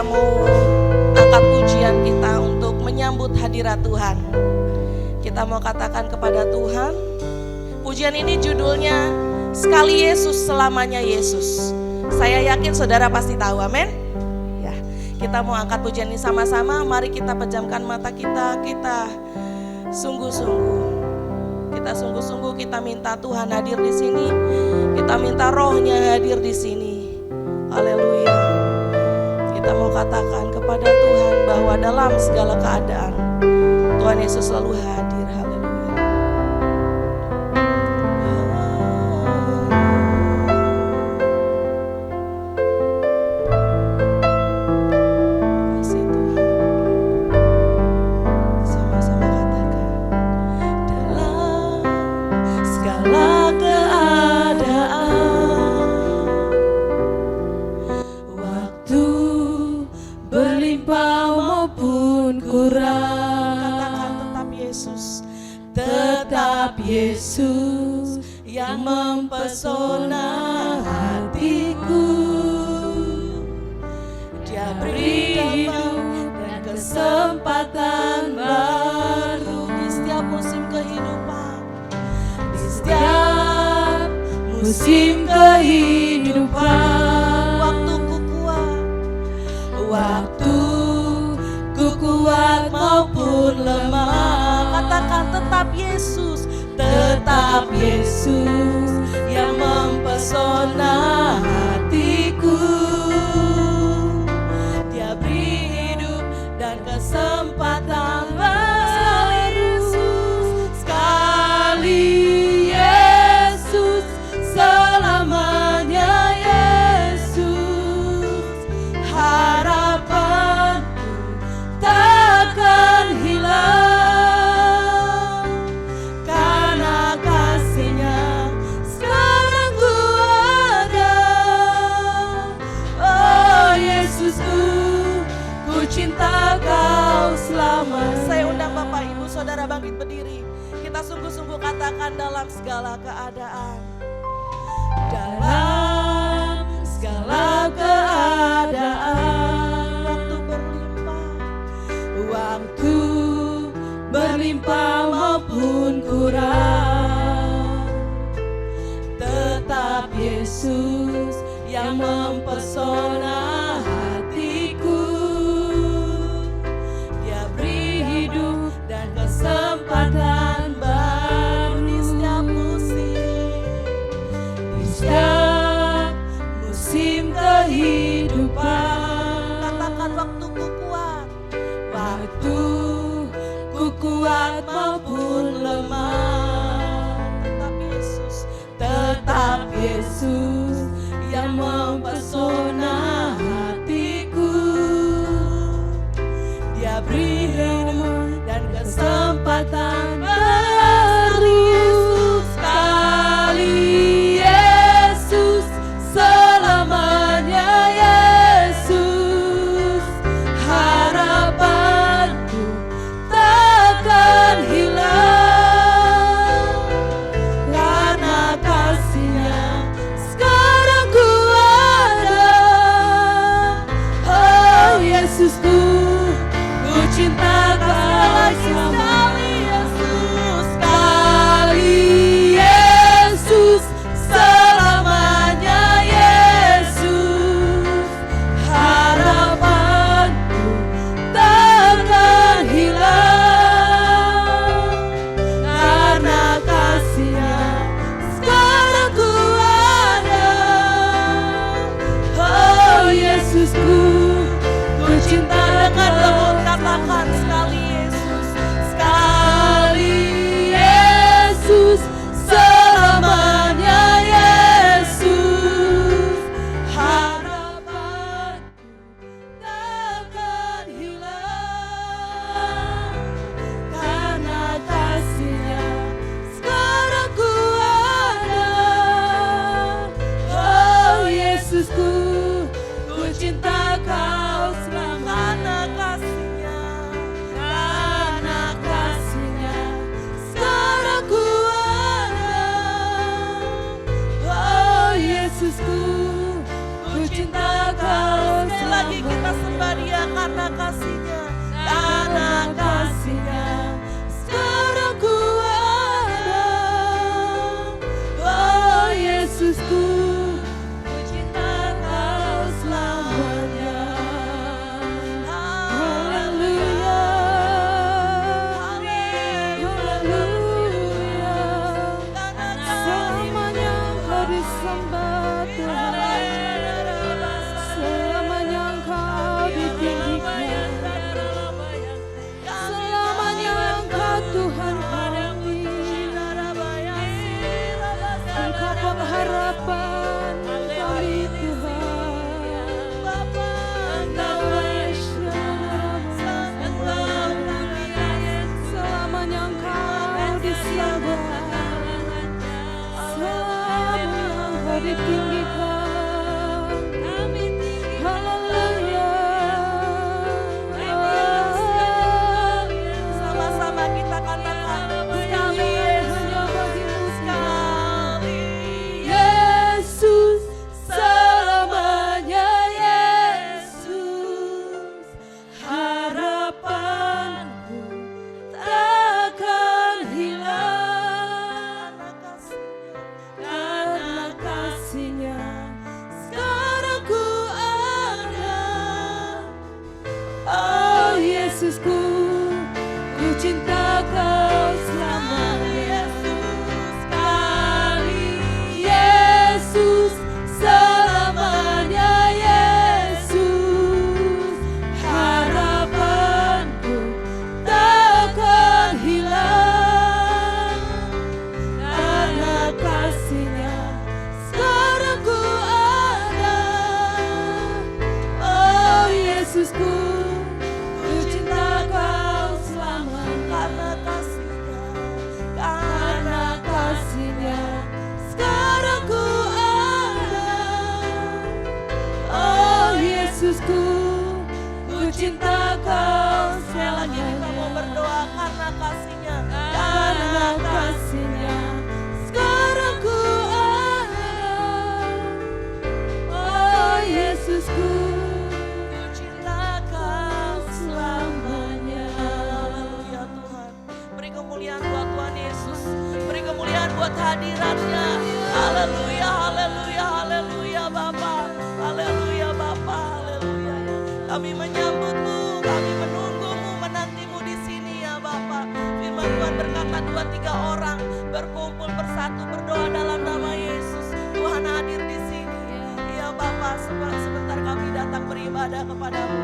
mau angkat pujian kita untuk menyambut hadirat Tuhan. Kita mau katakan kepada Tuhan, pujian ini judulnya Sekali Yesus Selamanya Yesus. Saya yakin saudara pasti tahu, amin. Ya, kita mau angkat pujian ini sama-sama. Mari kita pejamkan mata kita, kita sungguh-sungguh kita minta Tuhan hadir di sini. Kita minta Roh-Nya hadir di sini. Haleluya. Kita mau katakan kepada Tuhan bahwa dalam segala keadaan Tuhan Yesus selalu hadir. Haleluya. Kasih Tuhan. Sama-sama katakan, dalam segala keadaan, waktu berlimpah maupun kurang, katakan tetap Yesus yang mempesona hatiku. Dia beri hidup dan kesempatan baru di setiap musim kehidupan, di setiap musim kehidupan. Waktu ku kuat maupun lemah, katakan tetap Yesus yang mempesona hatiku. Dia beri hidup dan kesempatan baru. Sekali Yesus selamanya Yesus, harapanku takkan hilang, karena kasih-Nya sekarang ku ada. Oh Yesusku, ku cinta Kau selamanya. Saya undang Bapak Ibu Saudara bangkit berdiri. Kita sungguh-sungguh katakan dalam segala keadaan. Dalam segala keadaan, waktu berlimpah maupun kurang, tetap Yesus yang mempesona hatiku. Dia beri hidup dan kesempatan baru di setiap musim kehidupan. Katakan waktuku kuat maupun lemah, tetap Yesus yang mempesona hatiku. Dia beri hidup dan kesempatan baru. Sekali Yesus selamanya Yesus, harapanku takkan hilang. Sama-sama kita katakan sekali Yesus, selamanya Yesus, harapanku takkan hilang karena kasih-Nya sekarang ku ada. Oh Yesusku, ku cinta Kau selamanya. Yesus, selamanya Yesus, harapanku takkan hilang karena kasih-Nya sekarang ku ada. Oh Yesusku, ku cinta Kau selamanya karena kasih-Nya sekarang ku ada. Oh Yesusku, ku cinta Kau selamanya. Kita mau berdoa karena kasih-Nya sekarang ku ada. Oh Yesusku, ku cinta Kau selamanya. Haleluya Tuhan, beri kemuliaan buat Tuhan Yesus, beri kemuliaan buat hadirat-Nya. Haleluya, haleluya, haleluya Bapa, haleluya Bapa, haleluya. Kami menyambut-Mu, kami menunggu-Mu, menanti-Mu di sini ya Bapa. Firman Tuhan berkata 2-3 orang berkumpul bersatu berdoa dalam nama Yesus. Tuhan hadir di sini. Ya Bapa, sebentar kami datang beribadah kepadamu.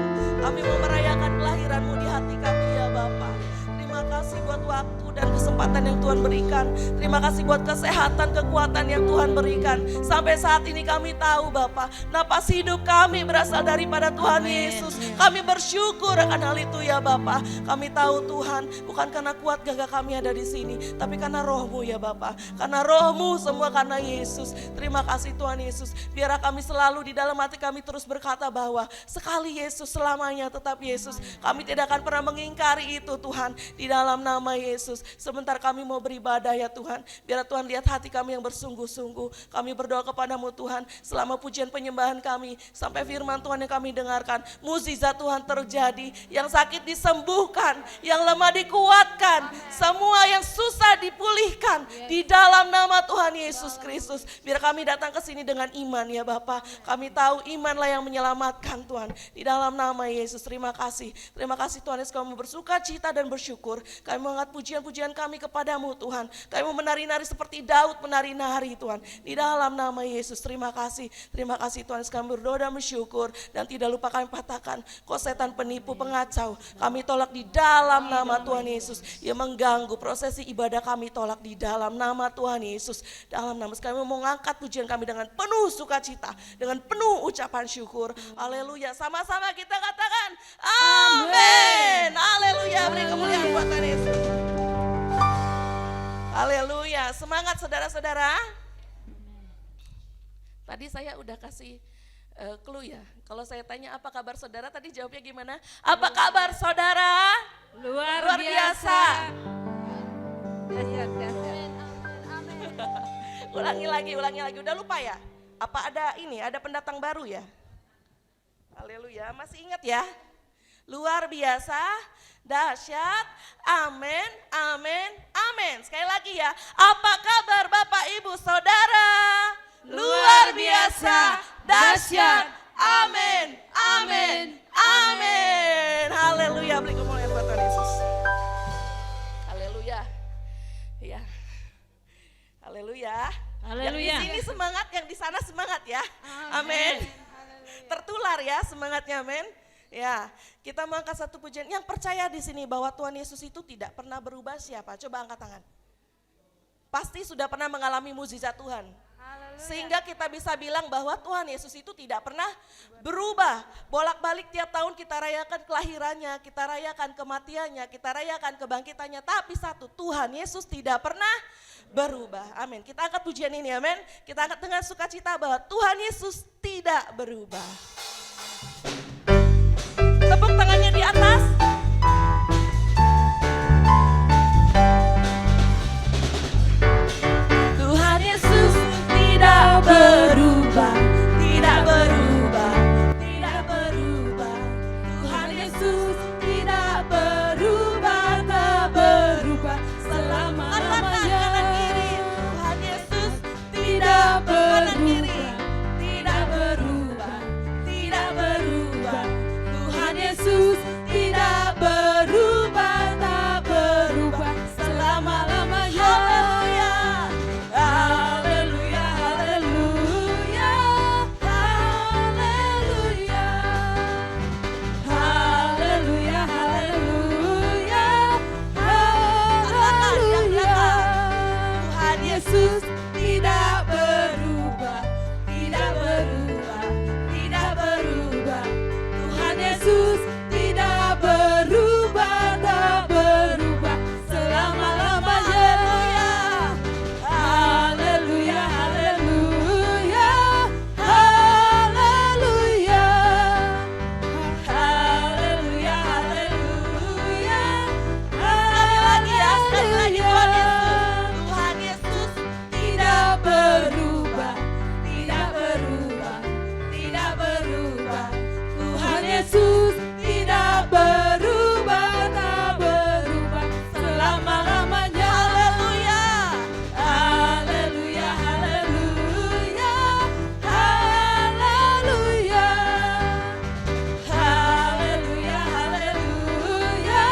Kami mau merayakan kelahiran-Mu di hati kami ya Bapa. Terima kasih buat waktu dan kesempatan yang Tuhan berikan. Terima kasih buat kesehatan, kekuatan yang Tuhan berikan. Sampai saat ini kami tahu Bapa, napas hidup kami berasal daripada Tuhan Yesus. Kami bersyukur akan hal itu ya Bapa. Kami tahu Tuhan, bukan karena kuat gagah kami ada di sini, tapi karena Roh-Mu ya Bapa. Karena Roh-Mu, semua karena Yesus. Terima kasih Tuhan Yesus. Biar kami selalu di dalam hati kami terus berkata bahwa sekali Yesus, selamanya tetap Yesus. Kami tidak akan pernah mengingkari itu Tuhan. Di dalam nama Yesus, sebentar kami mau beribadah ya Tuhan. Biar Tuhan lihat hati kami yang bersungguh-sungguh. Kami berdoa kepadamu Tuhan, selama pujian penyembahan kami, sampai firman Tuhan yang kami dengarkan, mukjizat Tuhan terjadi. Yang sakit disembuhkan, yang lemah dikuatkan, semua yang susah dipulihkan. Di dalam nama Tuhan Yesus Kristus. Biar kami datang ke sini dengan iman ya Bapa. Kami tahu imanlah yang menyelamatkan Tuhan. Di dalam nama Yesus, terima kasih. Terima kasih Tuhan Yesus, kami bersuka cita dan bersyukur. Kami mengangkat pujian-pujian kami kepadamu Tuhan. Kami mau menari-nari seperti Daud menari-nari Tuhan. Di dalam nama Yesus, terima kasih. Terima kasih Tuhan, kami berdoa dan bersyukur. Dan tidak lupa kami patahkan, kau setan penipu pengacau, kami tolak di dalam nama Tuhan Yesus. Yang mengganggu prosesi ibadah kami tolak di dalam nama Tuhan Yesus. Dalam nama kami mau mengangkat pujian kami dengan penuh sukacita, dengan penuh ucapan syukur. Haleluya, sama-sama kita katakan amin. Haleluya, beri kemuliaan buat Tuhan Yesus. Haleluya, semangat saudara-saudara. Tadi saya udah kasih clue ya. Kalau saya tanya apa kabar saudara, tadi jawabnya gimana? Apa kabar saudara? Luar biasa. Ulangi lagi. Udah lupa ya? Apa ada ada pendatang baru ya? Haleluya, masih ingat ya? Luar biasa, dahsyat, amin, amin, amin. Sekali lagi ya, apa kabar Bapak Ibu Saudara? Luar biasa, dahsyat, amin, amin, amin. Haleluya, beri kemuliaan buat Tuhan Yesus. Haleluya. Ya. Haleluya. Haleluya. Yang di sini semangat, yang di sana semangat ya. Amin. Tertular ya semangatnya, amin. Ya, kita mengangkat satu pujian. Yang percaya di sini bahwa Tuhan Yesus itu tidak pernah berubah siapa? Coba angkat tangan. Pasti sudah pernah mengalami mukjizat Tuhan. Sehingga kita bisa bilang bahwa Tuhan Yesus itu tidak pernah berubah. Bolak-balik tiap tahun kita rayakan kelahirannya, kita rayakan kematiannya, kita rayakan kebangkitannya. Tapi satu, Tuhan Yesus tidak pernah berubah. Amin. Kita angkat pujian ini, amin. Kita angkat dengan sukacita bahwa Tuhan Yesus tidak berubah. Tepuk tangannya di atas. Tuhan Yesus tidak berubah, tidak berubah, tidak berubah. Tuhan Yesus tidak berubah, tak berubah selama-lamanya. Tuhan Yesus tidak berubah, tidak berubah, tidak berubah. Tuhan Yesus tidak berubah, tak berubah selama-lamanya. Haleluya, haleluya, haleluya, haleluya, haleluya, haleluya. Tuhan Yesus tidak berubah, tidak berubah, tidak berubah. Tuhan Yesus tidak berubah, tak berubah selama-lamanya. Haleluya, haleluya, haleluya, haleluya, haleluya. Sekali lagi ya, sekali lagi Tuhan Yesus tidak berubah, tidak berubah, tidak berubah. Tuhan Yesus tidak berubah, tak berubah selama-lamanya. Haleluya, haleluya, haleluya, haleluya, haleluya, haleluya, haleluya,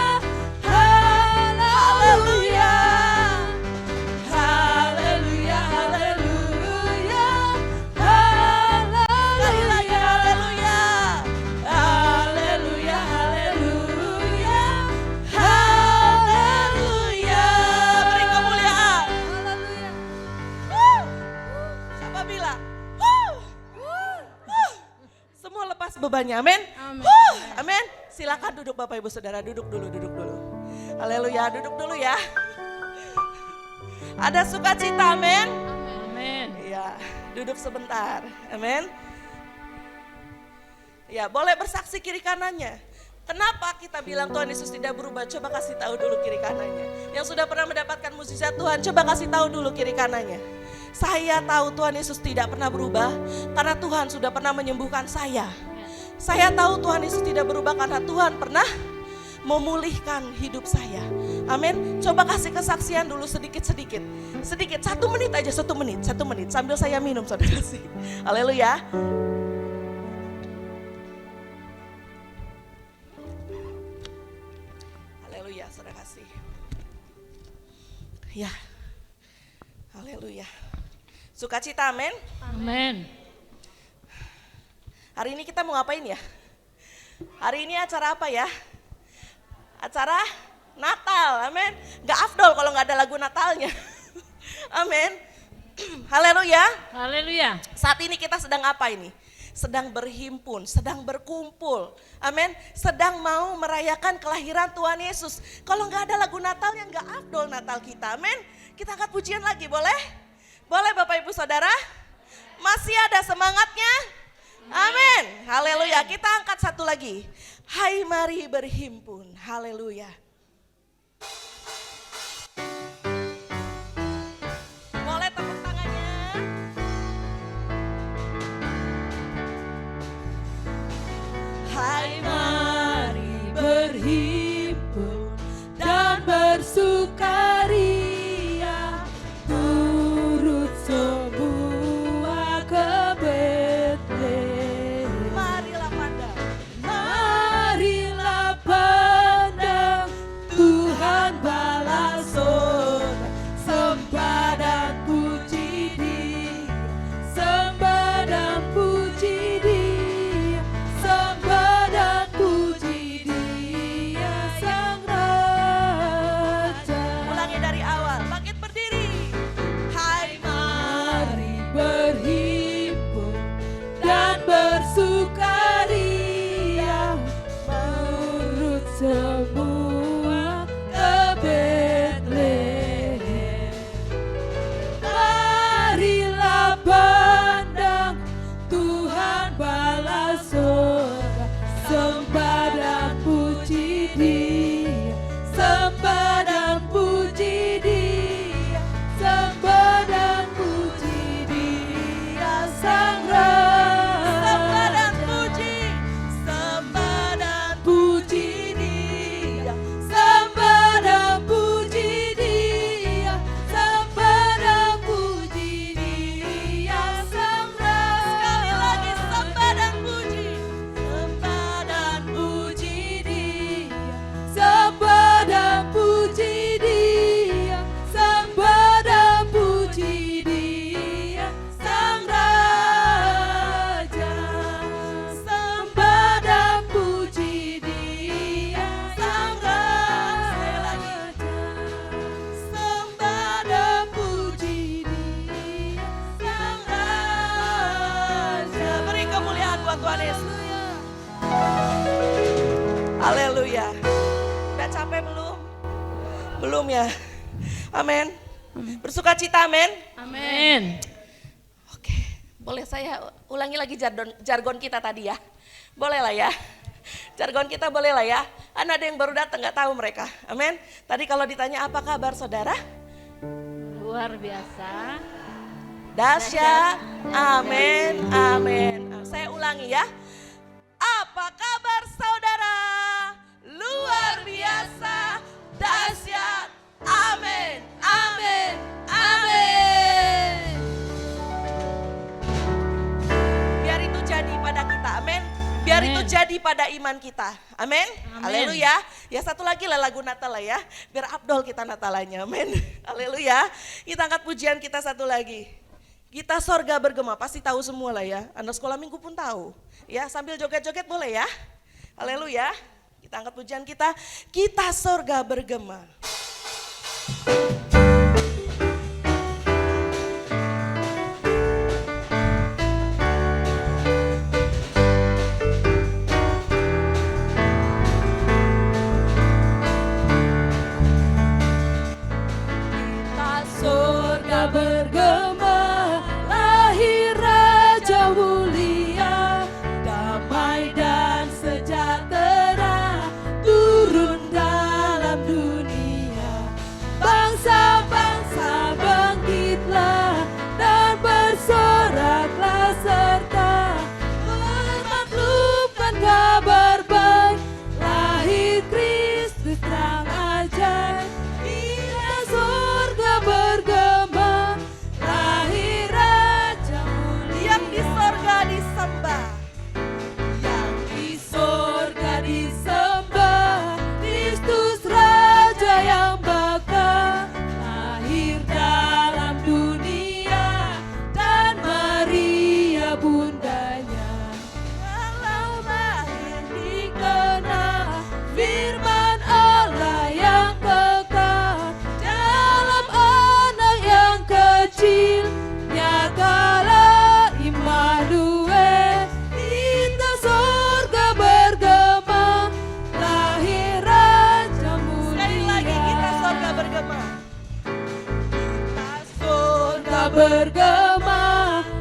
haleluya, haleluya, haleluya, haleluya, haleluya, haleluya. Beri kemuliaan. Siapa bilang? Semua lepas bebannya, amin. Amin. Silakan duduk Bapak Ibu Saudara, duduk dulu, duduk dulu. Haleluya, duduk dulu ya. Ada sukacita, amin. Amin. Ya, duduk sebentar, amin. Ya, boleh bersaksi kiri kanannya. Kenapa kita bilang Tuhan Yesus tidak berubah? Coba kasih tahu dulu kiri kanannya. Yang sudah pernah mendapatkan mukjizat Tuhan, coba kasih tahu dulu kiri kanannya. Saya tahu Tuhan Yesus tidak pernah berubah karena Tuhan sudah pernah menyembuhkan saya. Saya tahu Tuhan Yesus tidak berubah karena Tuhan pernah memulihkan hidup saya. Amin. Coba kasih kesaksian dulu sedikit-sedikit. Sedikit, 1 menit aja, 1 menit, 1 menit. Sambil saya minum, saudara kasih. Haleluya. Haleluya, saudara kasih. Ya. Haleluya. Sukacita, amin. Amin. Hari ini kita mau ngapain ya? Hari ini acara apa ya? Acara Natal, amin. Gak afdol kalau gak ada lagu Natalnya. Amin. Haleluya. Haleluya. Saat ini kita sedang apa ini? Sedang berhimpun, sedang berkumpul. Amin. Sedang mau merayakan kelahiran Tuhan Yesus. Kalau gak ada lagu Natalnya gak afdol Natal kita, amin. Kita angkat pujian lagi, boleh? Boleh Bapak Ibu Saudara? Masih ada semangatnya? Amin. Haleluya. Kita angkat satu lagi. Hai mari berhimpun. Haleluya. Boleh tepuk tangannya. Hai mari berhimpun dan bersukaria, turut semua ke Betlehem. Marilah pandang, marilah pandang, Tuhan balas sorak, sembah dan puji Dia, sembah dan puji Dia, sembah dan puji Dia Sang Raja. Belum ya? Amin. Bersuka cita, amin. Amin. Oke, boleh saya ulangi lagi jargon kita tadi ya? Boleh lah ya? Jargon kita boleh lah ya? Ada yang baru datang nggak tahu mereka, amin. Tadi kalau ditanya apa kabar saudara? Luar biasa. Dahsyat, amin, amin. Saya ulangi ya. Apa kabar saudara? Luar biasa, dahsyat, amin, amin, amin. Biar itu jadi pada kita, amin. Biar itu jadi pada iman kita, amin. Haleluya. Ya satu lagi lah lagu Natal lah ya. Biar abdol kita Natalanya, amin. Haleluya. Kita angkat pujian kita satu lagi. Kita sorga bergema, pasti tahu semua lah ya. Anak sekolah minggu pun tahu. Ya sambil joget-joget boleh ya. Haleluya. Kita angkat pujian kita sorga bergema. Kita sorga bergema, lahir Raja mulia, damai dan sejahtera turun dalam dunia. Bangsa-bangsa bangkitlah dan bersoraklah serta memaklumkan kabar baik, lahir Kristus terang ajaib. Kita sorga bergema, lahir Raja mulia. Yang di sorga disembah, yang di sorga disembah, Kristus Raja yang bakal lahir dalam dunia, dan Maria bundanya. Kalau lahir dikenal firman Allah yang kekal, dalam anak yang kecil nyatalah Immanuel. Kita sorga bergema, lahir Raja mulia. Sekali lagi kita sorga bergema. Kita sorga bergema,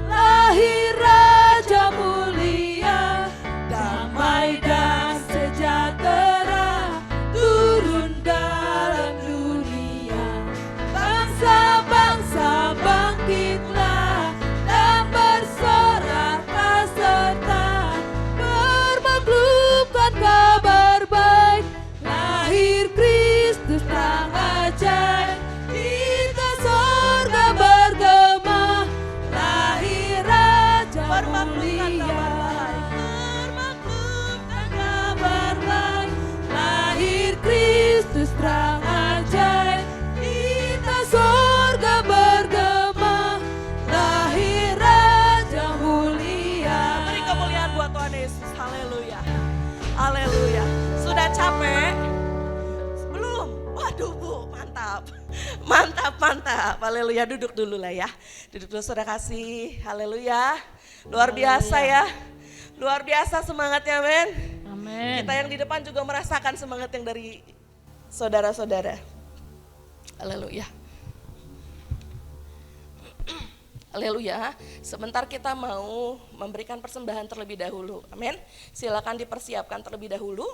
lahir Raja mulia, damai dan sejahtera turun dalam dunia. Bangsa-bangsa bangkitlah dan bersoraklah serta bermaklumkan kabar baik, lahir Kristus terang ajaib. Kita sorga bergema, lahir Raja mulia. Bermaklumkan kabar baik, lahir Kristus terang ajaib. Kita sorga bergema, lahir Raja mulia. Beri kemuliaan buat Tuhan Yesus, haleluya. Haleluya. Sudah capek? Belum? Waduh Bu, mantap. Mantap, mantap. Haleluya, duduk dulu lah ya. Duduk dulu saudara kasih, haleluya. Luar biasa ya. Luar biasa semangatnya, men. Amin. Kita yang di depan juga merasakan semangat yang dari saudara-saudara. Haleluya. Haleluya. Sebentar kita mau memberikan persembahan terlebih dahulu. Amin. Silakan dipersiapkan terlebih dahulu.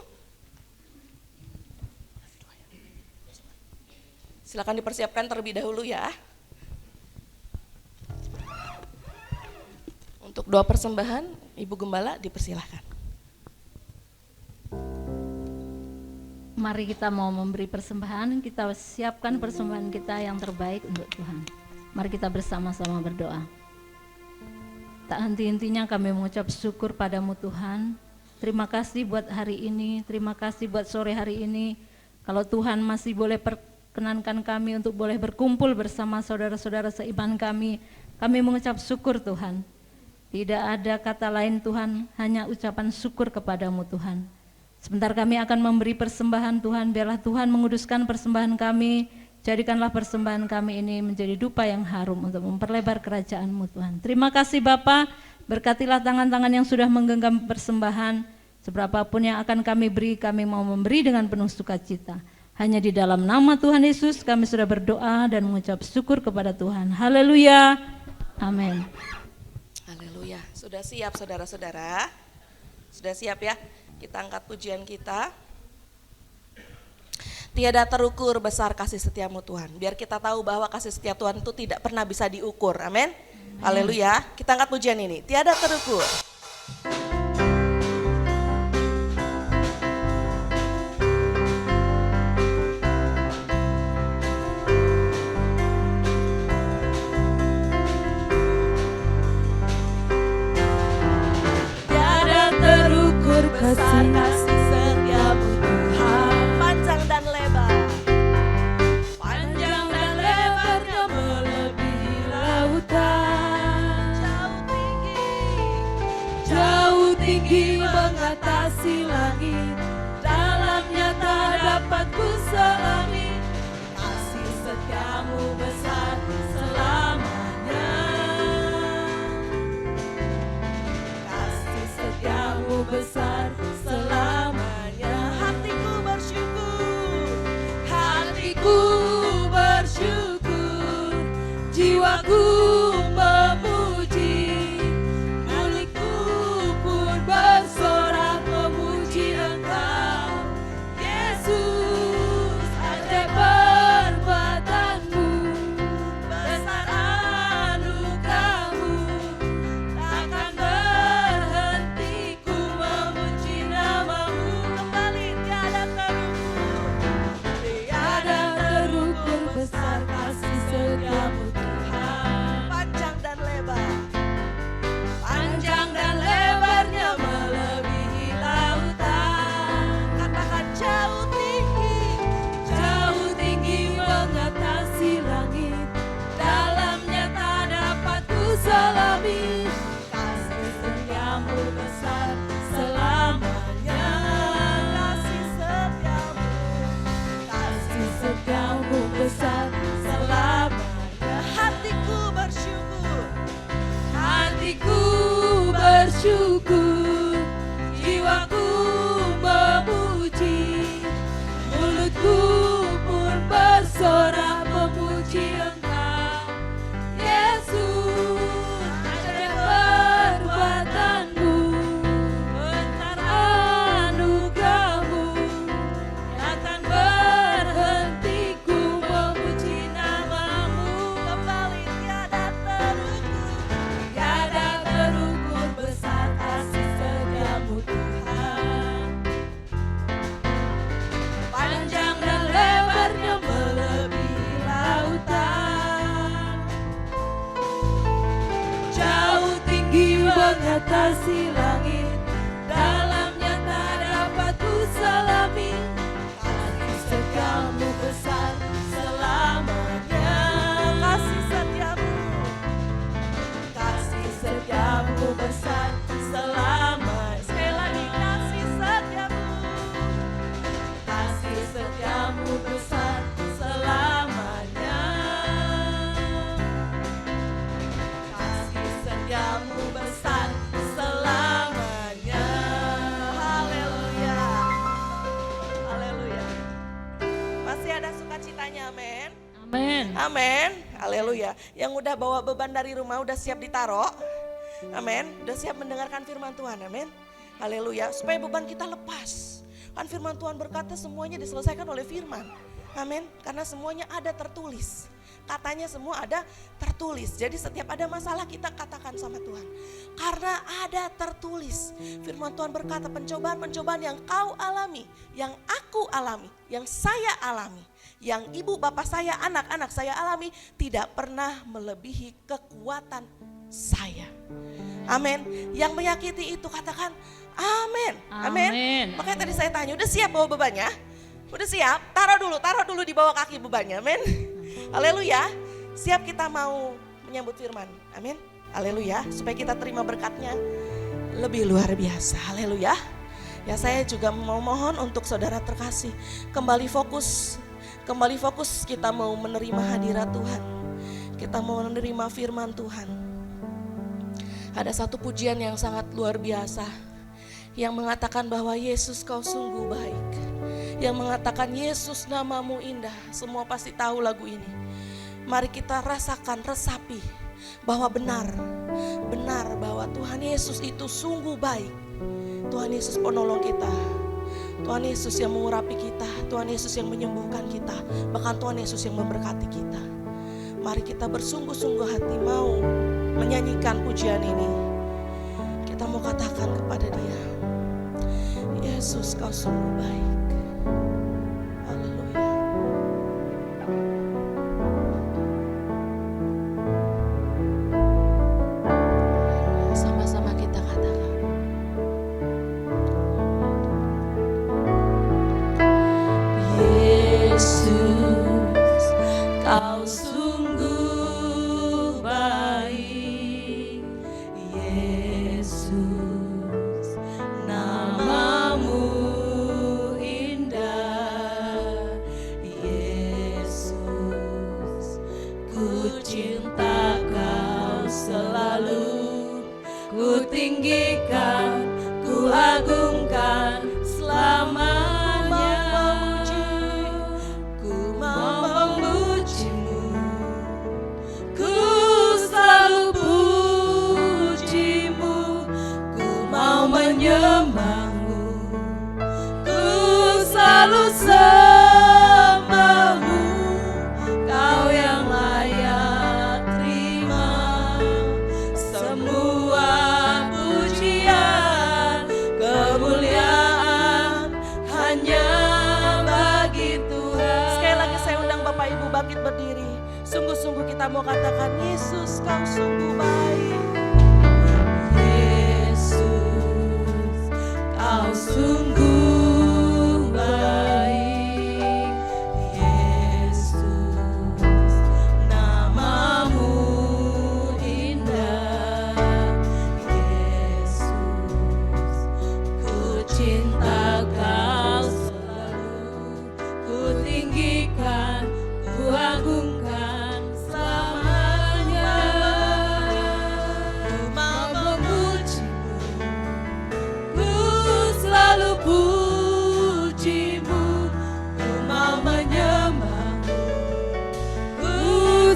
Silakan dipersiapkan terlebih dahulu ya. Untuk doa persembahan, Ibu Gembala dipersilahkan. Mari kita mau memberi persembahan, kita siapkan persembahan kita yang terbaik untuk Tuhan. Mari kita bersama-sama berdoa. Tak henti-hentinya kami mengucap syukur padamu Tuhan. Terima kasih buat hari ini, terima kasih buat sore hari ini. Kalau Tuhan masih boleh perkenankan kami untuk boleh berkumpul bersama saudara-saudara seiman kami mengucap syukur Tuhan. Tidak ada kata lain Tuhan, hanya ucapan syukur kepadamu Tuhan. Sebentar kami akan memberi persembahan Tuhan, biarlah Tuhan menguduskan persembahan kami, jadikanlah persembahan kami ini menjadi dupa yang harum untuk memperlebar kerajaan-Mu Tuhan. Terima kasih Bapa, berkatilah tangan-tangan yang sudah menggenggam persembahan, seberapapun yang akan kami beri, kami mau memberi dengan penuh sukacita. Hanya di dalam nama Tuhan Yesus kami sudah berdoa dan mengucap syukur kepada Tuhan. Haleluya. Amin. Haleluya. Sudah siap saudara-saudara? Sudah siap ya? Kita angkat pujian kita. Tiada terukur besar kasih setiamu Tuhan. Biar kita tahu bahwa kasih setia Tuhan itu tidak pernah bisa diukur. Amin. Haleluya. Kita angkat pujian ini. Tiada terukur. Besar kasih setiamu Tuhan, Panjang dan lebar. panjang dan lebarnya melebihi lautan, jauh tinggi mengatasi langit, dalamnya tak dapat ku selami. Kasih setiamu besar selamanya, kasih setiamu besar selamanya. Hatiku bersyukur. Hatiku bersyukur, jiwaku memuji, mulutku pun bersorak memuji Engkau. Yesus, ajaib perbuatanmu, besar anugerahmu, takkan berhenti ku memuji namamu. Kembali tiada terukur. Tiada terukur besar kasih setiamu Tuhan, Panjang dan lebar. panjang dan lebarnya melebihi lautan, Katakan jauh tinggi mengatasi langit, dalamnya tak dapat ku selami. Kasih setiamu besar selamanya, kasih setiamu besar selamanya. hatiku bersyukur. Hatiku bersyukur, jiwaku memuji, mulutku pun bersorak memuji Engkau. Yesus, ajaib perbuatanmu, besar anugerahmu, takkan berhenti ku memuji namamu. Kembali tiada terukur. Tiada terukur besar kasih setiamu Tuhan, panjang dan lebarnya melebihi lautan, jauh tinggi mengatasi langit, dalamnya tak dapat ku selami. Kasih setiamu besar selamanya, Kasih setiamu. kasih setiamu besar selamanya. Sekali lagi kasih setiamu. Kasih setiamu besar selamanya, kasih setiamu besar selamanya. Haleluya. Haleluya. Masih ada sukacitanya, amin. Amin. Amin. Haleluya. Yang udah bawa beban dari rumah udah siap ditaruh. Amin. Udah siap mendengarkan firman Tuhan. Amin. Haleluya. Supaya beban kita lepas. Kan firman Tuhan berkata semuanya diselesaikan oleh firman. Amin. Karena semuanya ada tertulis. Katanya semua ada tertulis. Jadi setiap ada masalah kita katakan sama Tuhan. Karena ada tertulis. Firman Tuhan berkata pencobaan-pencobaan yang kau alami. Yang aku alami. Yang saya alami. Yang ibu bapak saya, anak-anak saya alami. Tidak pernah melebihi kekuatan saya. Amin. Yang menyakiti itu katakan amin. Amin. Amin. Makanya tadi saya tanya, udah siap bawa bebannya? Udah siap? Taruh dulu di bawah kaki bebannya. Amin. Haleluya. Siap kita mau menyambut firman. Amin. Haleluya. Supaya kita terima berkatnya lebih luar biasa. Haleluya. Ya saya juga mau mohon untuk saudara terkasih. Kembali fokus kita mau menerima hadirat Tuhan. Kita mau menerima firman Tuhan. Ada satu pujian yang sangat luar biasa. Yang mengatakan bahwa Yesus kau sungguh baik. yang mengatakan Yesus namamu indah. Semua pasti tahu lagu ini. Mari kita rasakan, resapi bahwa benar bahwa Tuhan Yesus itu sungguh baik. Tuhan Yesus penolong kita, Tuhan Yesus yang mengurapi kita, Tuhan Yesus yang menyembuhkan kita, bahkan Tuhan Yesus yang memberkati kita. Mari kita bersungguh-sungguh hati mau menyanyikan pujian ini. Kita mau katakan kepada Dia, Yesus kau sungguh baik. Haleluya. Sama-sama kita katakan, Yesus, kau sungguh baik. Yesus, namamu indah. Yesus, ku cinta kau selalu. Ku tinggikan, ku agungkan selamanya. Ku mau memujimu, ku selalu pujimu. Ku mau menyembahmu, ku selalu sembahmu. Kau yang layak terima semua pujian, kemuliaan hanya bagi Tuhan. sekali lagi saya undang Bapak Ibu bangkit berdiri. Sungguh-sungguh kita mau katakan, Yesus kau sungguh baik. Yesus, kau sungguh baik. Yesus, namamu indah. Yesus, ku cinta kau selalu. Ku tinggikan, ku agungkan selamanya. Ku mau memujimu, ku selalu pujimu. Ku mau menyembahmu, ku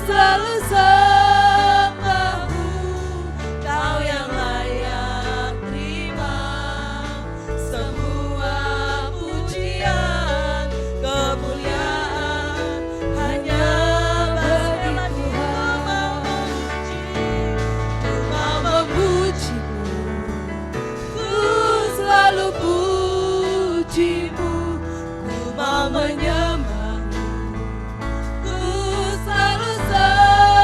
selalu sembahmu. Kau yang layak terima semua pujian, kemuliaan hanya bagi Tuhan. Ku mau memujimu, ku selalu pujimu. Ku mau menyembahmu, ku selalu sembahmu.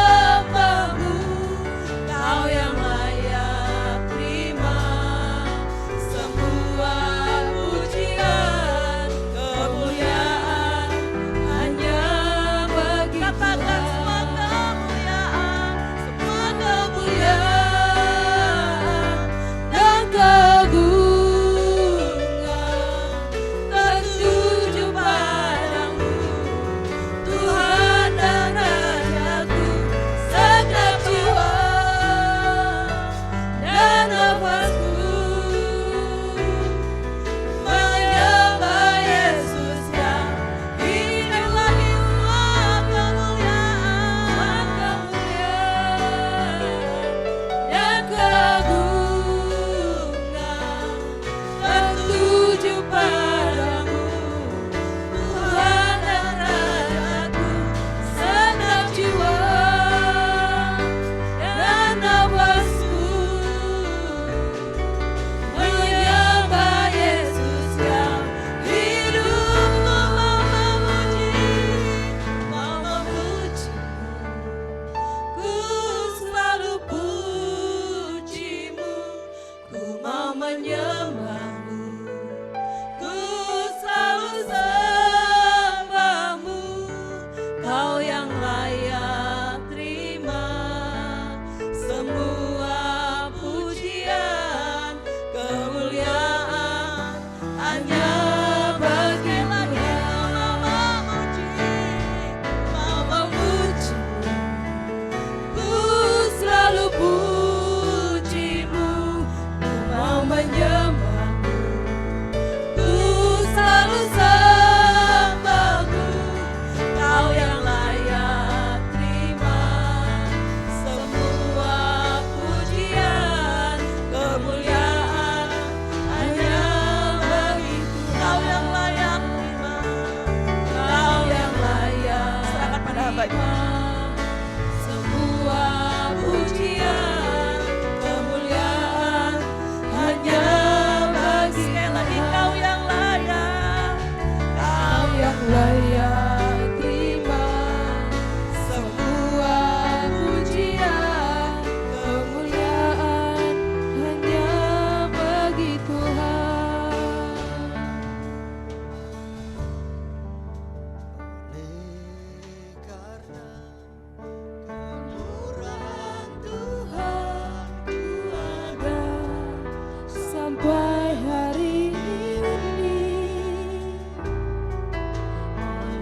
bagi semua pujian, kemuliaan hanya bagi sekali lagi Kau yang layak. Kau yang layak terima semua pujian, kemuliaan hanya bagi Tuhan.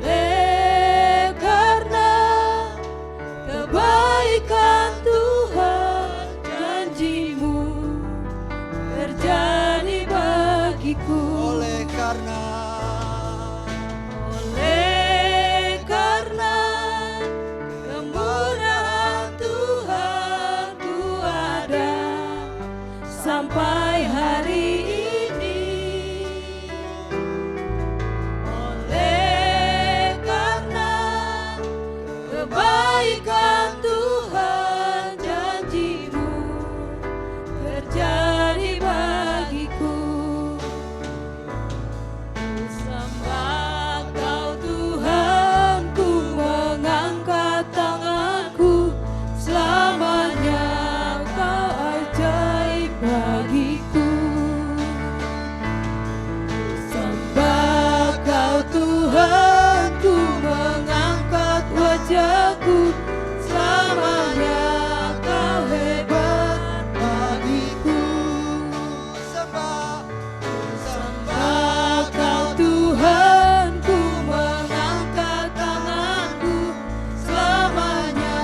Oleh karena kebaikan Tuhan janjimu terjadi bagiku. Oleh karena Kemurahan Tuhan ku ada sampai hari ini. Oleh karena kebaikan Tuhan janjimu terjadi bagiku. Ku sembah Kau Tuhan, ku mengangkat tanganku, selamanya Kau ajaib bagiku. Ku sembah Kau Tuhan, ku mengangkat wajahku, selamanya Kau hebat bagiku. sembah Sembah Kau Tuhan, ku mengangkat tanganku, selamanya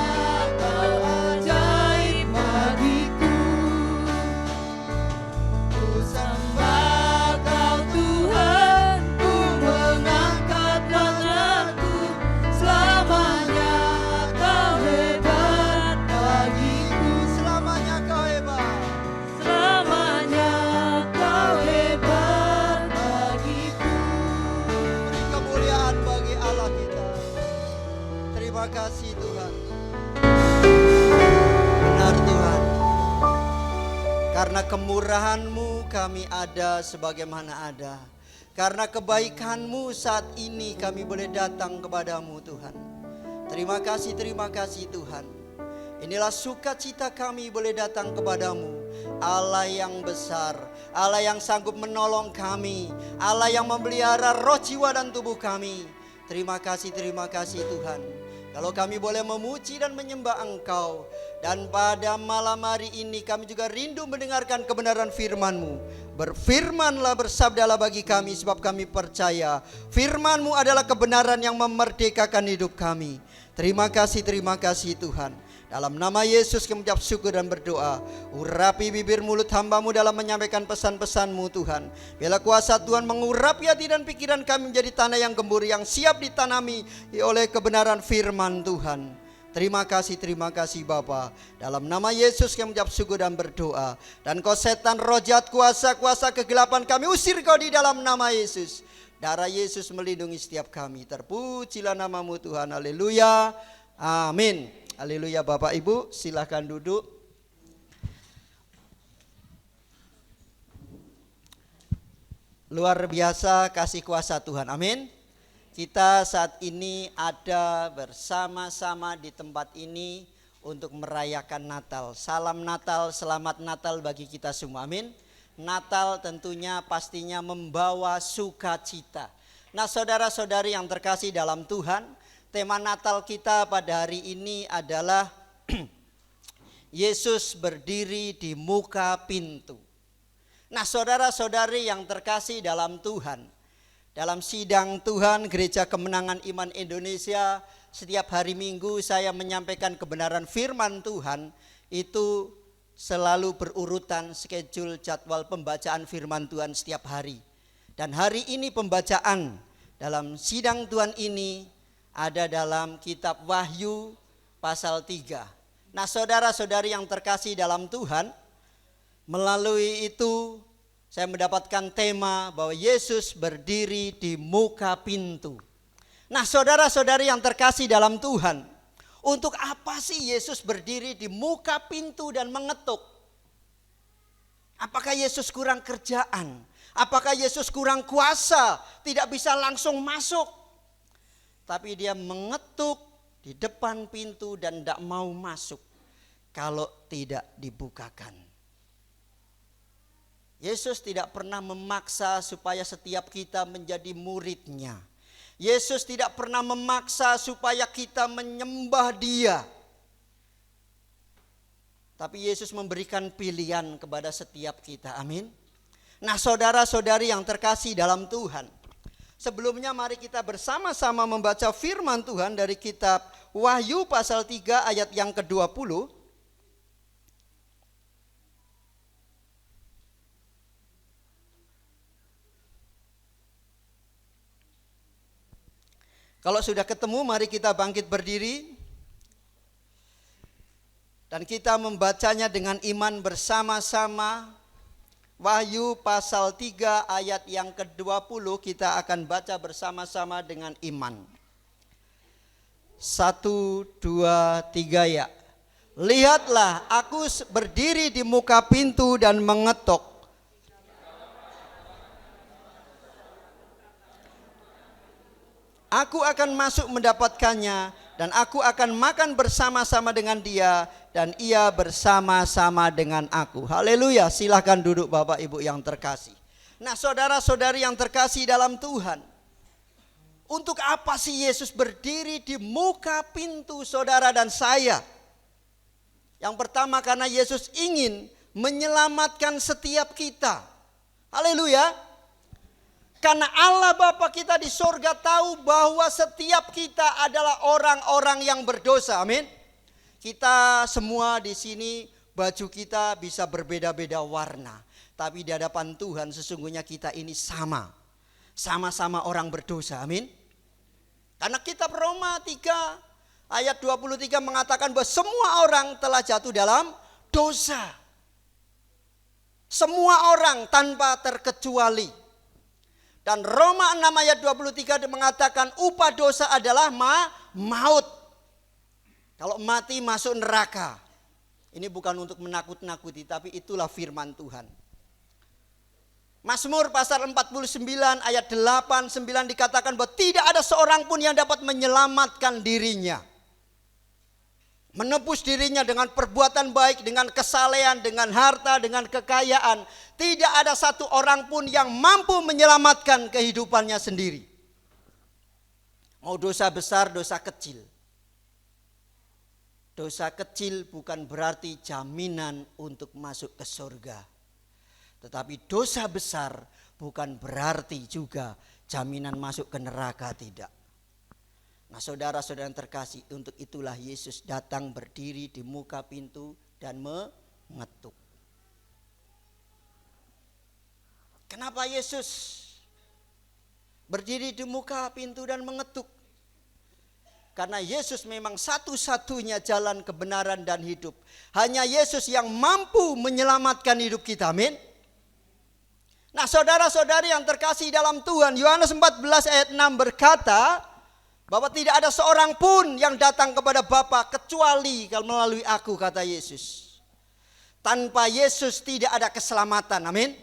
Kau ajaib bagiku. Ku sembah Kau Tuhan, ku mengangkat tanganku, selamanya Kau hebat bagiku. selamanya Kau hebat. Selamanya Kau hebat bagiku. Beri kemuliaan bagi Allah kita. Terima kasih Tuhan. Benar Tuhan. Karena kemurahan-Mu kami ada sebagaimana ada. Karena kebaikan-Mu saat ini kami boleh datang kepadamu Tuhan. Terima kasih Tuhan. Inilah sukacita kami boleh datang kepadamu. Allah yang besar, Allah yang sanggup menolong kami, Allah yang memelihara roh, jiwa dan tubuh kami. Terima kasih Tuhan. Kalau kami boleh memuji dan menyembah Engkau. Dan pada malam hari ini kami juga rindu mendengarkan kebenaran firman-Mu. Berfirmanlah, bersabdalah bagi kami, sebab kami percaya firman-Mu adalah kebenaran yang memerdekakan hidup kami. Terima kasih Tuhan. Dalam nama Yesus kami mengucap syukur dan berdoa. Urapi bibir mulut hamba-Mu dalam menyampaikan pesan-pesan-Mu Tuhan. Bila kuasa Tuhan mengurapi hati dan pikiran kami menjadi tanah yang gembur, yang siap ditanami oleh kebenaran firman Tuhan. Terima kasih Bapa. Dalam nama Yesus kami mengucap syukur dan berdoa. Dan kau setan, roh jahat, kuasa-kuasa kegelapan, kami usir kau di dalam nama Yesus. Darah Yesus melindungi setiap kami. Terpujilah nama-Mu Tuhan. Haleluya. Amin. Haleluya. Bapak Ibu silahkan duduk. Luar biasa kasih kuasa Tuhan. Amin. Kita saat ini ada bersama-sama di tempat ini untuk merayakan Natal. Salam Natal, selamat Natal bagi kita semua. Amin. Natal tentunya pastinya membawa sukacita. Nah, saudara-saudari yang terkasih dalam Tuhan, tema Natal kita pada hari ini adalah Yesus berdiri di muka pintu. Nah, saudara-saudari yang terkasih dalam Tuhan, dalam sidang Tuhan Gereja Kemenangan Iman Indonesia, setiap hari Minggu saya menyampaikan kebenaran firman Tuhan. Itu selalu berurutan schedule jadwal pembacaan firman Tuhan setiap hari. Dan hari ini pembacaan dalam sidang Tuhan ini ada dalam kitab Wahyu pasal 3. Nah, saudara-saudari yang terkasih dalam Tuhan, melalui itu saya mendapatkan tema bahwa Yesus berdiri di muka pintu. Nah, saudara-saudari yang terkasih dalam Tuhan, untuk apa sih Yesus berdiri di muka pintu dan mengetuk? Apakah Yesus kurang kerjaan? Apakah Yesus kurang kuasa? Tidak bisa langsung masuk. Tapi dia mengetuk di depan pintu dan tidak mau masuk kalau tidak dibukakan. Yesus tidak pernah memaksa supaya setiap kita menjadi muridnya. Yesus tidak pernah memaksa supaya kita menyembah Dia. Tapi Yesus memberikan pilihan kepada setiap kita. Amin. Nah, saudara-saudari yang terkasih dalam Tuhan, sebelumnya mari kita bersama-sama membaca firman Tuhan dari kitab Wahyu pasal 3 ayat yang ke-20. Kalau sudah ketemu, mari kita bangkit berdiri. Dan kita membacanya dengan iman bersama-sama. Wahyu pasal 3 ayat yang ke-20 kita akan baca bersama-sama dengan iman. 1, 2, 3 ya. Lihatlah, aku berdiri di muka pintu dan mengetuk. Aku akan masuk mendapatkannya dan aku akan makan bersama-sama dengan dia dan ia bersama-sama dengan aku. Haleluya, silahkan duduk Bapak Ibu yang terkasih. Nah, saudara-saudari yang terkasih dalam Tuhan, untuk apa sih Yesus berdiri di muka pintu saudara dan saya? Yang pertama, karena Yesus ingin menyelamatkan setiap kita. Haleluya. Karena Allah Bapa kita di sorga tahu bahwa setiap kita adalah orang-orang yang berdosa. Amin. Kita semua di sini baju kita bisa berbeda-beda warna. Tapi di hadapan Tuhan sesungguhnya kita ini sama. Sama-sama orang berdosa. Amin. Karena kitab Roma 3 ayat 23 mengatakan bahwa semua orang telah jatuh dalam dosa. Semua orang tanpa terkecuali. Dan Roma 6 ayat 23 mengatakan upah dosa adalah maut. Kalau mati masuk neraka. Ini bukan untuk menakut-nakuti, tapi itulah firman Tuhan. Mazmur pasal 49 ayat 8, 9 dikatakan bahwa tidak ada seorang pun yang dapat menyelamatkan dirinya. Menebus dirinya dengan perbuatan baik, dengan kesalehan, dengan harta, dengan kekayaan. Tidak ada satu orang pun yang mampu menyelamatkan kehidupannya sendiri. Mau dosa besar, dosa kecil. Dosa kecil bukan berarti jaminan untuk masuk ke surga. Tetapi dosa besar bukan berarti juga jaminan masuk ke neraka, tidak. Nah, saudara-saudara yang terkasih, untuk itulah Yesus datang berdiri di muka pintu dan mengetuk. Kenapa Yesus berdiri di muka pintu dan mengetuk? Karena Yesus memang satu-satunya jalan kebenaran dan hidup. Hanya Yesus yang mampu menyelamatkan hidup kita. Amin. Nah, saudara-saudari yang terkasih dalam Tuhan, Yohanes 14 ayat 6 berkata bahwa tidak ada seorang pun yang datang kepada Bapa kecuali kalau melalui aku, kata Yesus. Tanpa Yesus tidak ada keselamatan. Amin.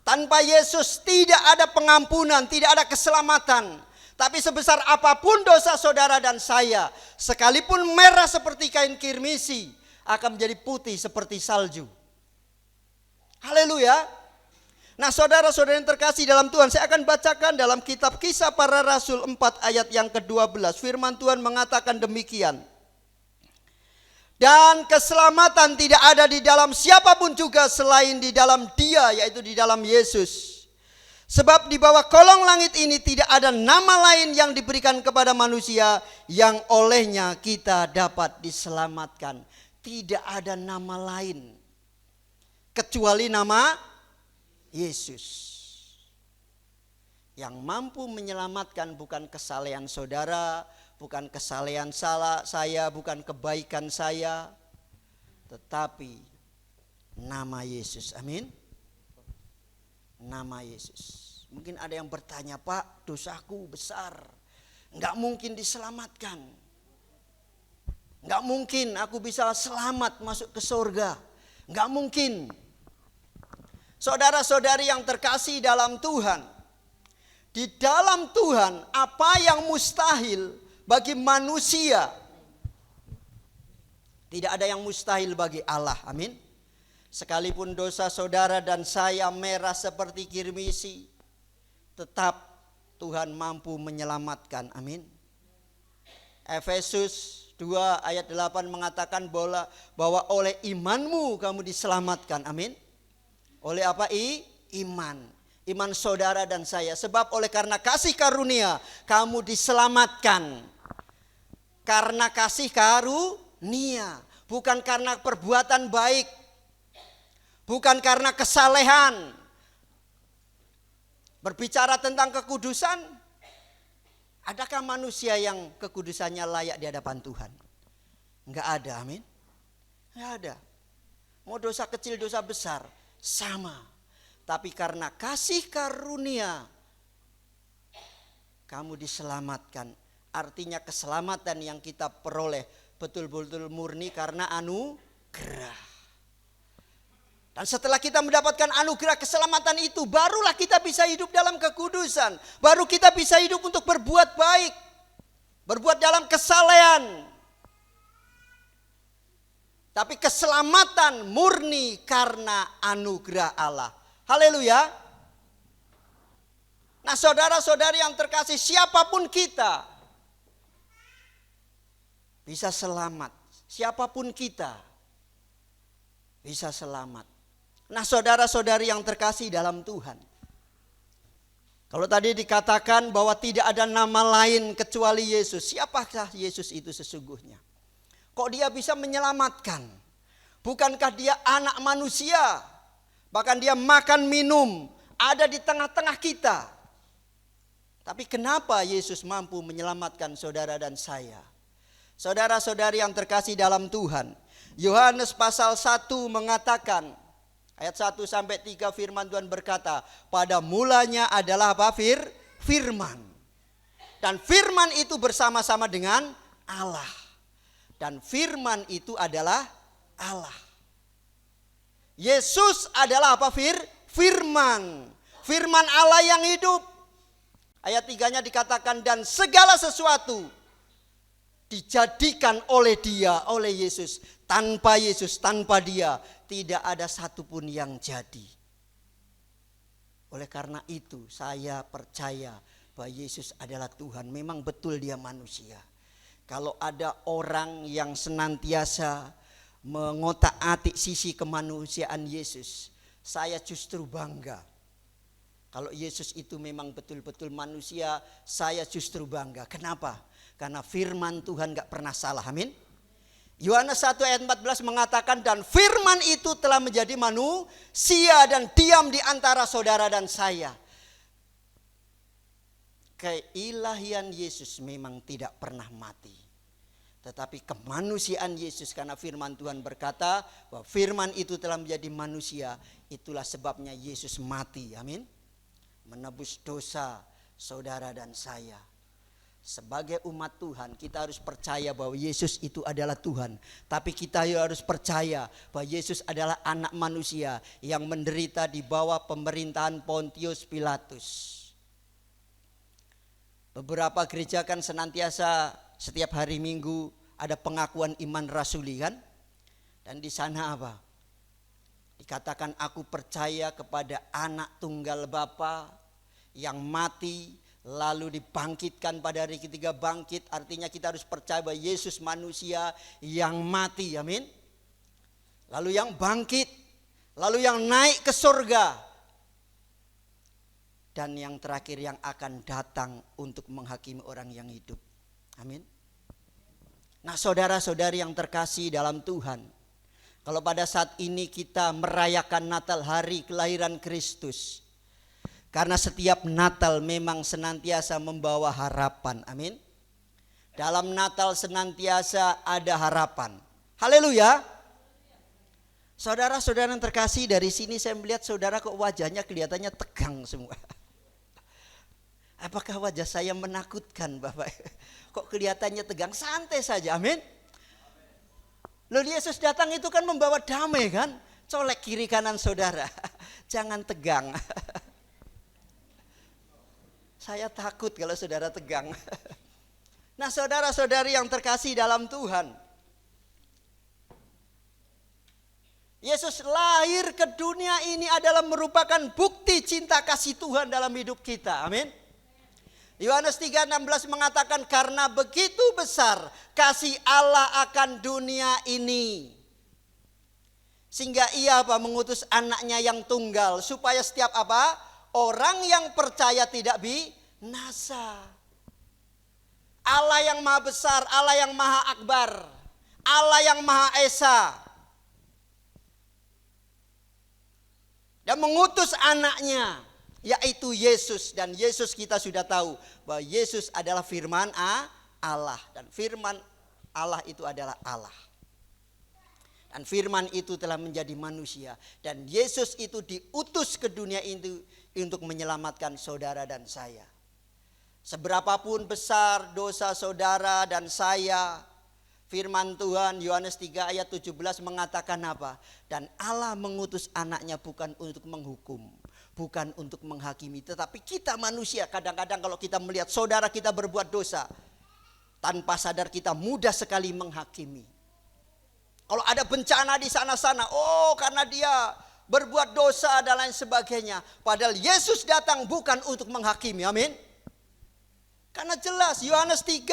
Tanpa Yesus tidak ada pengampunan, tidak ada keselamatan. Tapi sebesar apapun dosa saudara dan saya, sekalipun merah seperti kain kirmisi, akan menjadi putih seperti salju. Haleluya. Nah, saudara-saudara yang terkasih dalam Tuhan, saya akan bacakan dalam kitab Kisah Para Rasul 4 ayat yang ke-12. Firman Tuhan mengatakan demikian. Dan keselamatan tidak ada di dalam siapapun juga selain di dalam Dia, yaitu di dalam Yesus. Sebab di bawah kolong langit ini tidak ada nama lain yang diberikan kepada manusia yang olehnya kita dapat diselamatkan. Tidak ada nama lain kecuali nama Yesus. Yang mampu menyelamatkan bukan kesalehan saudara, bukan kesalehan saya, bukan kebaikan saya, tetapi nama Yesus. Amin. Nama Yesus. Mungkin ada yang bertanya, Pak, dosaku besar. Nggak mungkin diselamatkan. Nggak mungkin aku bisa selamat masuk ke surga. Nggak mungkin. Saudara-saudari yang terkasih dalam Tuhan, di dalam Tuhan apa yang mustahil bagi manusia, tidak ada yang mustahil bagi Allah. Amin. Sekalipun dosa saudara dan saya merah seperti kirmisi, tetap Tuhan mampu menyelamatkan. Amin. Efesus 2 ayat 8 mengatakan bahwa oleh imanmu kamu diselamatkan. Amin. Oleh apa? Iman. Iman saudara dan saya. Sebab oleh karena kasih karunia kamu diselamatkan. Karena kasih karunia. Bukan karena perbuatan baik. Bukan karena kesalehan. Berbicara tentang kekudusan, adakah manusia yang kekudusannya layak di hadapan Tuhan? Enggak ada, amin. Enggak ada. Mau dosa kecil, dosa besar, sama. Tapi karena kasih karunia, kamu diselamatkan. Artinya keselamatan yang kita peroleh betul-betul murni karena anugerah. Dan setelah kita mendapatkan anugerah keselamatan itu, barulah kita bisa hidup dalam kekudusan. Baru kita bisa hidup untuk berbuat baik. Berbuat dalam kesalehan. Tapi keselamatan murni karena anugerah Allah. Haleluya. Nah saudara-saudari yang terkasih, siapapun kita bisa selamat. Siapapun kita bisa selamat. Nah saudara-saudari yang terkasih dalam Tuhan, kalau tadi dikatakan bahwa tidak ada nama lain kecuali Yesus, siapakah Yesus itu sesungguhnya? Kok dia bisa menyelamatkan? Bukankah dia anak manusia? Bahkan dia makan minum, ada di tengah-tengah kita. Tapi kenapa Yesus mampu menyelamatkan saudara dan saya? Saudara-saudari yang terkasih dalam Tuhan, Yohanes pasal 1 mengatakan, ayat 1 sampai 3 firman Tuhan berkata, pada mulanya adalah apa? Firman. Dan firman itu bersama-sama dengan Allah. Dan firman itu adalah Allah. Yesus adalah apa? Firman. Firman Allah yang hidup. Ayat 3-nya dikatakan, dan segala sesuatu dijadikan oleh dia, oleh Yesus. Tanpa Yesus, tanpa dia, tidak ada satupun yang jadi. Oleh karena itu saya percaya bahwa Yesus adalah Tuhan. Memang betul dia manusia. Kalau ada orang yang senantiasa mengotak-atik sisi kemanusiaan Yesus, saya justru bangga. Kalau Yesus itu memang betul-betul manusia, saya justru bangga. Kenapa? Karena firman Tuhan gak pernah salah, amin. Yohanes 1 ayat 14 mengatakan, dan firman itu telah menjadi manusia dan diam di antara saudara dan saya. Keilahian Yesus memang tidak pernah mati. Tetapi kemanusiaan Yesus, karena firman Tuhan berkata bahwa firman itu telah menjadi manusia, itulah sebabnya Yesus mati, amin. Menebus dosa saudara dan saya. Sebagai umat Tuhan kita harus percaya bahwa Yesus itu adalah Tuhan. Tapi kita harus percaya bahwa Yesus adalah anak manusia yang menderita di bawah pemerintahan Pontius Pilatus. Beberapa gereja kan senantiasa setiap hari Minggu ada pengakuan iman rasuli kan. Dan di sana apa? Dikatakan aku percaya kepada anak tunggal Bapa yang mati lalu dibangkitkan pada hari ketiga bangkit. Artinya kita harus percaya bahwa Yesus manusia yang mati, amin. Lalu yang bangkit, lalu yang naik ke surga, dan yang terakhir yang akan datang untuk menghakimi orang yang hidup, amin. Nah saudara-saudari yang terkasih dalam Tuhan, kalau pada saat ini kita merayakan Natal, hari kelahiran Kristus, karena setiap Natal memang senantiasa membawa harapan. Amin. Dalam Natal senantiasa ada harapan. Haleluya. Saudara-saudara yang terkasih, dari sini saya melihat saudara kok wajahnya kelihatannya tegang semua. Apakah wajah saya menakutkan Bapak? Kok kelihatannya tegang? Santai saja, amin. Loh, Yesus datang itu kan membawa damai kan? Colek kiri kanan saudara. Jangan tegang. Saya takut kalau saudara tegang. Nah, saudara-saudari yang terkasih dalam Tuhan, Yesus lahir ke dunia ini adalah merupakan bukti cinta kasih Tuhan dalam hidup kita. Amin. Yohanes 3:16 mengatakan, karena begitu besar kasih Allah akan dunia ini, sehingga ia mengutus anaknya yang tunggal, supaya setiap orang yang percaya tidak binasa. Allah yang maha besar, Allah yang maha akbar, Allah yang maha esa, dan mengutus anaknya, yaitu Yesus. Dan Yesus kita sudah tahu bahwa Yesus adalah firman Allah. Dan firman Allah itu adalah Allah. Dan firman itu telah menjadi manusia. Dan Yesus itu diutus ke dunia itu untuk menyelamatkan saudara dan saya. Seberapapun besar dosa saudara dan saya, firman Tuhan Yohanes 3 ayat 17 mengatakan apa? Dan Allah mengutus anaknya bukan untuk menghukum, bukan untuk menghakimi. Tetapi kita manusia kadang-kadang kalau kita melihat saudara kita berbuat dosa, tanpa sadar kita mudah sekali menghakimi. Kalau ada bencana di sana-sana, oh karena dia berbuat dosa dan lain sebagainya. Padahal Yesus datang bukan untuk menghakimi, amin. Karena jelas Yohanes 3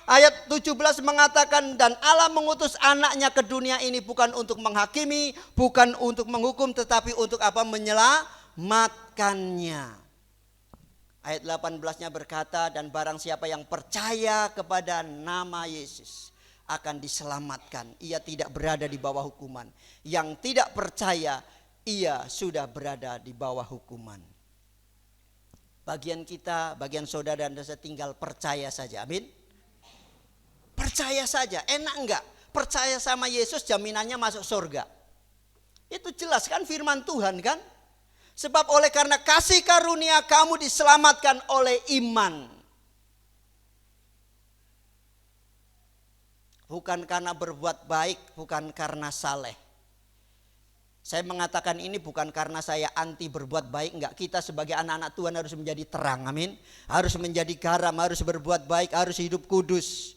ayat 17 mengatakan, dan Allah mengutus anaknya ke dunia ini bukan untuk menghakimi, bukan untuk menghukum, tetapi untuk menyelamatkannya. Ayat 18-nya berkata, dan barang siapa yang percaya kepada nama Yesus akan diselamatkan. Ia tidak berada di bawah hukuman. Yang tidak percaya, ia sudah berada di bawah hukuman. Bagian kita, bagian saudara dan saya tinggal percaya saja, amin. Percaya saja, enak enggak? Percaya sama Yesus jaminannya masuk surga. Itu jelas kan firman Tuhan kan? Sebab oleh karena kasih karunia kamu diselamatkan oleh iman. Bukan karena berbuat baik, bukan karena saleh. Saya mengatakan ini bukan karena saya anti berbuat baik, enggak. Kita sebagai anak-anak Tuhan harus menjadi terang, amin. Harus menjadi garam, harus berbuat baik, harus hidup kudus,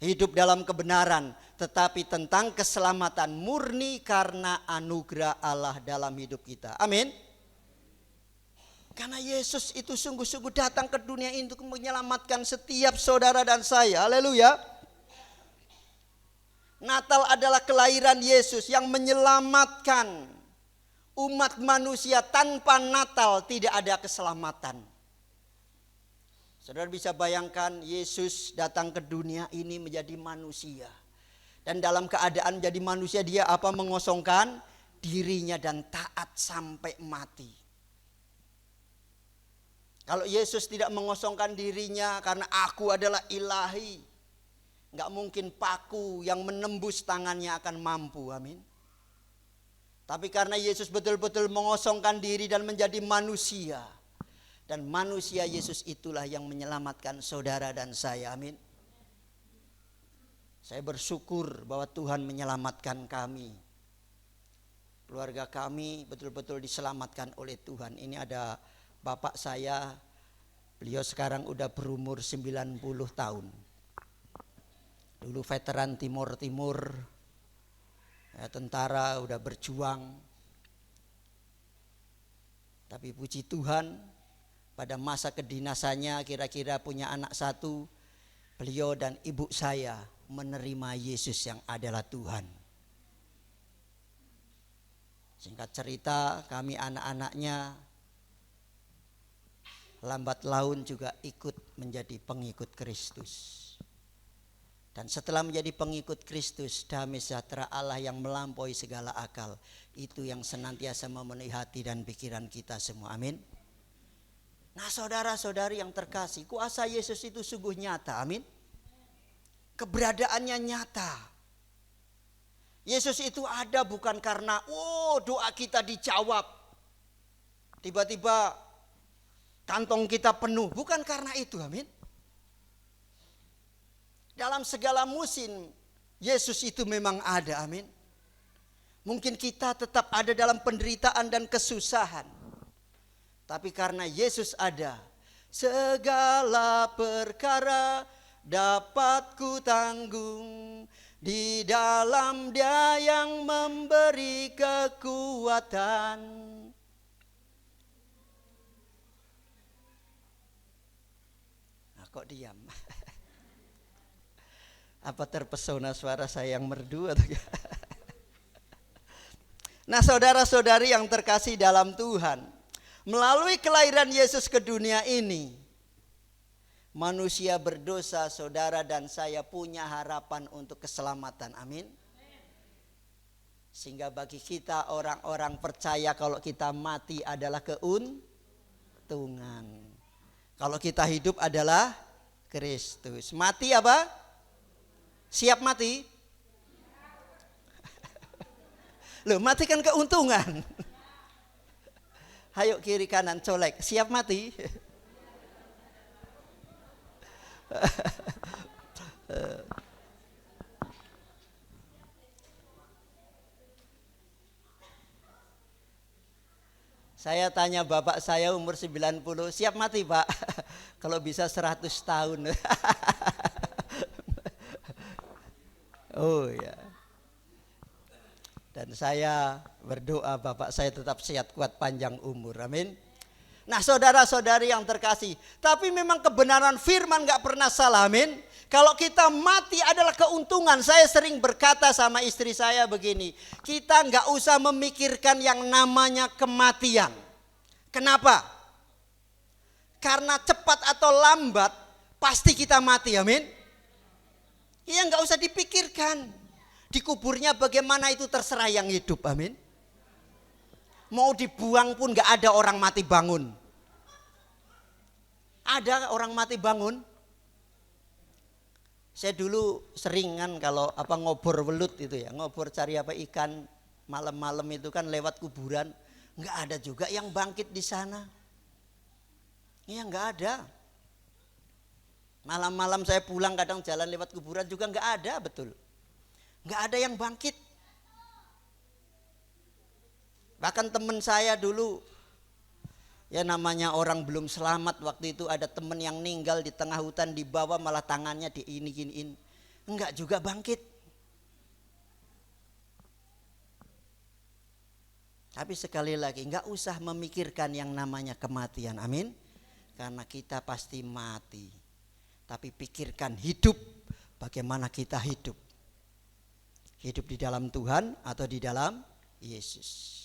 hidup dalam kebenaran. Tetapi tentang keselamatan murni karena anugerah Allah dalam hidup kita, amin. Karena Yesus itu sungguh-sungguh datang ke dunia ini untuk menyelamatkan setiap saudara dan saya, haleluya. Natal adalah kelahiran Yesus yang menyelamatkan umat manusia. Tanpa Natal tidak ada keselamatan. Saudara bisa bayangkan Yesus datang ke dunia ini menjadi manusia. Dan dalam keadaan menjadi manusia dia mengosongkan dirinya dan taat sampai mati. Kalau Yesus tidak mengosongkan dirinya karena aku adalah ilahi, enggak mungkin paku yang menembus tangannya akan mampu, amin. Tapi karena Yesus betul-betul mengosongkan diri dan menjadi manusia. Dan manusia Yesus itulah yang menyelamatkan saudara dan saya, amin. Saya bersyukur bahwa Tuhan menyelamatkan kami. Keluarga kami betul-betul diselamatkan oleh Tuhan. Ini ada bapak saya, beliau sekarang udah berumur 90 tahun. Dulu veteran Timur Timur, ya, tentara, udah berjuang. Tapi puji Tuhan, pada masa kedinasannya kira-kira punya anak satu, beliau dan ibu saya menerima Yesus yang adalah Tuhan. Singkat cerita, kami anak-anaknya lambat laun juga ikut menjadi pengikut Kristus. Dan setelah menjadi pengikut Kristus, damai sejahtera Allah yang melampaui segala akal, itu yang senantiasa memenuhi hati dan pikiran kita semua, amin. Nah saudara-saudari yang terkasih, kuasa Yesus itu sungguh nyata, amin. Keberadaannya nyata. Yesus itu ada bukan karena doa kita dijawab. Tiba-tiba kantong kita penuh. Bukan karena itu, amin. Dalam segala musim, Yesus itu memang ada, amin. Mungkin kita tetap ada dalam penderitaan dan kesusahan. Tapi karena Yesus ada, segala perkara dapat ku tanggung. Di dalam Dia yang memberi kekuatan. Nah, kok diam? Apa terpesona suara saya yang merdu atau ya? Nah, saudara-saudari yang terkasih dalam Tuhan, melalui kelahiran Yesus ke dunia ini, manusia berdosa, saudara dan saya punya harapan untuk keselamatan. Amin. Sehingga bagi kita orang-orang percaya kalau kita mati adalah keuntungan. Kalau kita hidup adalah Kristus. Mati apa? Siap mati? Loh, mati kan keuntungan. Hayo kiri kanan colek, siap mati? Saya tanya bapak saya umur 90, siap mati pak? Kalau bisa 100 tahun. Oh ya. Dan saya berdoa bapak saya tetap sehat kuat panjang umur, amin. Nah saudara-saudari yang terkasih, tapi memang kebenaran firman gak pernah salah, amin. Kalau kita mati adalah keuntungan. Saya sering berkata sama istri saya begini, kita gak usah memikirkan yang namanya kematian. Kenapa? Karena cepat atau lambat pasti kita mati, amin. Iya gak usah dipikirkan. Dikuburnya bagaimana itu terserah yang hidup, amin. Mau dibuang pun gak ada orang mati bangun. Ada orang mati bangun? Saya dulu seringan kalau ngobor welut itu ya, ngobor cari ikan malam-malam itu kan lewat kuburan, nggak ada juga yang bangkit di sana. Iya nggak ada. Malam-malam saya pulang kadang jalan lewat kuburan juga nggak ada, betul. Nggak ada yang bangkit. Bahkan teman saya dulu, ya namanya orang belum selamat, waktu itu ada teman yang meninggal di tengah hutan, dibawa malah tangannya diini-giniin. Enggak juga bangkit. Tapi sekali lagi, enggak usah memikirkan yang namanya kematian, amin. Karena kita pasti mati. Tapi pikirkan hidup, bagaimana kita hidup. Hidup di dalam Tuhan atau di dalam Yesus.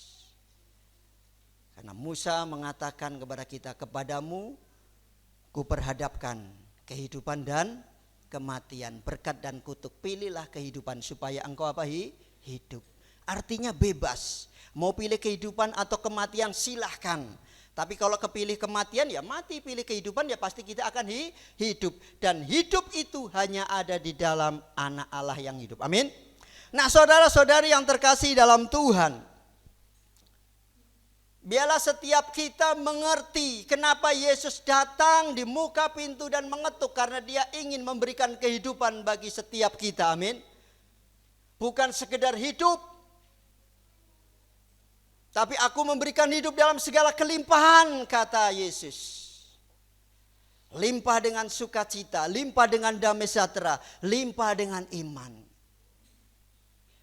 Karena Musa mengatakan kepada kita, kepadamu kuperhadapkan kehidupan dan kematian, berkat dan kutuk. Pilihlah kehidupan supaya engkau hidup. Artinya bebas. Mau pilih kehidupan atau kematian silahkan. Tapi kalau kepilih kematian ya mati, pilih kehidupan ya pasti kita akan hidup. Dan hidup itu hanya ada di dalam anak Allah yang hidup. Amin. Nah saudara-saudari yang terkasih dalam Tuhan, biarlah setiap kita mengerti kenapa Yesus datang di muka pintu dan mengetuk. Karena Dia ingin memberikan kehidupan bagi setiap kita, amin. Bukan sekedar hidup, tapi aku memberikan hidup dalam segala kelimpahan, kata Yesus. Limpah dengan sukacita, limpah dengan damai sejahtera, limpah dengan iman.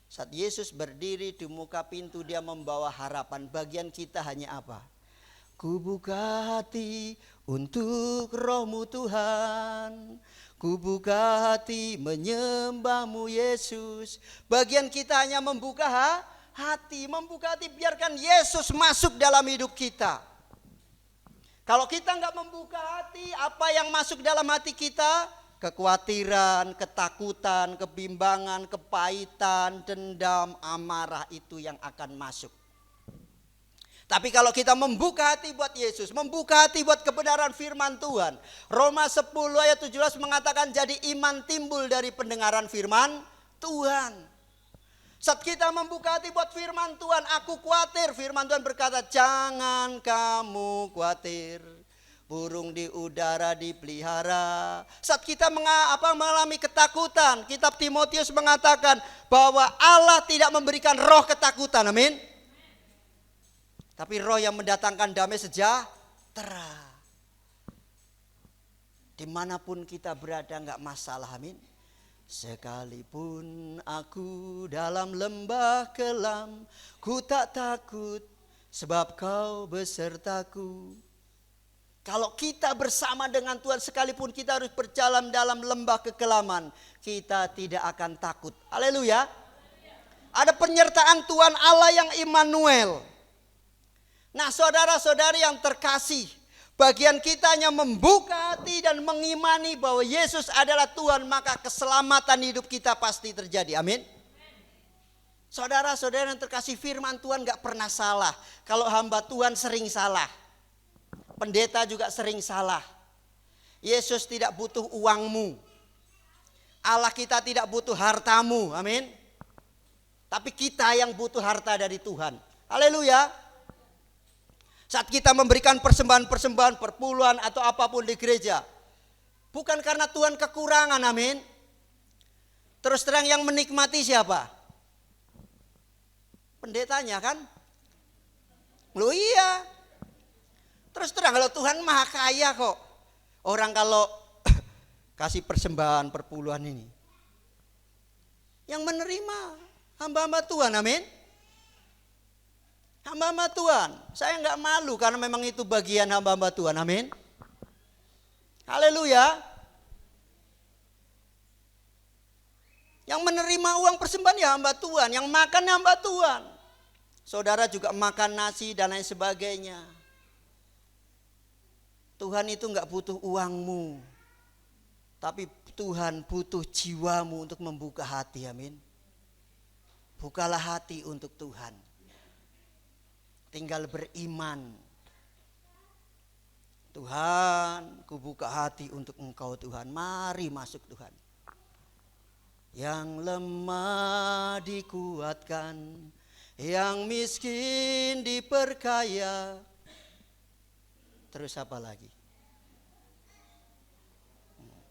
Saat Yesus berdiri di muka pintu, Dia membawa harapan. Bagian kita hanya apa? Ku buka hati untuk Roh-Mu Tuhan. Ku buka hati menyembah-Mu Yesus. Bagian kita hanya membuka hati. Membuka hati, biarkan Yesus masuk dalam hidup kita. Kalau kita enggak membuka hati, apa yang masuk dalam hati kita? Kekhawatiran, ketakutan, kebimbangan, kepahitan, dendam, amarah, itu yang akan masuk. Tapi kalau kita membuka hati buat Yesus, membuka hati buat kebenaran firman Tuhan, Roma 10 ayat 17 mengatakan jadi iman timbul dari pendengaran firman Tuhan. Saat kita membuka hati buat firman Tuhan, aku khawatir, firman Tuhan berkata jangan kamu khawatir. burung di udara dipelihara. Saat kita mengalami ketakutan, kitab Timotius mengatakan bahwa Allah tidak memberikan roh ketakutan, amin. Tapi roh yang mendatangkan damai sejahtera. Dimanapun kita berada enggak masalah, amin. Sekalipun aku dalam lembah kelam, ku tak takut sebab kau besertaku. Kalau kita bersama dengan Tuhan, sekalipun kita harus berjalan dalam lembah kekelaman, kita tidak akan takut. Haleluya. Ada penyertaan Tuhan Allah yang Immanuel. Nah, saudara-saudari yang terkasih, bagian kita hanya membuka hati dan mengimani bahwa Yesus adalah Tuhan, maka keselamatan hidup kita pasti terjadi. Amin. Saudara-saudara yang terkasih, firman Tuhan gak pernah salah. Kalau hamba Tuhan sering salah. Pendeta juga sering salah. Yesus tidak butuh uangmu. Allah kita tidak butuh hartamu. Amin. Tapi kita yang butuh harta dari Tuhan. Haleluya. Saat kita memberikan persembahan-persembahan, perpuluhan atau apapun di gereja, bukan karena Tuhan kekurangan, amin. Terus terang yang menikmati siapa? Pendetanya kan? Loh iya. Terus terang kalau Tuhan maha kaya kok. Orang kalau kasih persembahan, perpuluhan ini, yang menerima hamba-hamba Tuhan, amin. Hamba-hamba Tuhan, saya enggak malu karena memang itu bagian hamba-hamba Tuhan, amin. Haleluya. Yang menerima uang persembahan ya hamba Tuhan, yang makan hamba Tuhan. Saudara juga makan nasi dan lain sebagainya. Tuhan itu enggak butuh uangmu, tapi Tuhan butuh jiwamu untuk membuka hati, amin. Bukalah hati untuk Tuhan. Tinggal beriman. Tuhan, ku buka hati untuk Engkau Tuhan. Mari masuk Tuhan. Yang lemah dikuatkan, yang miskin diperkaya. Terus apa lagi?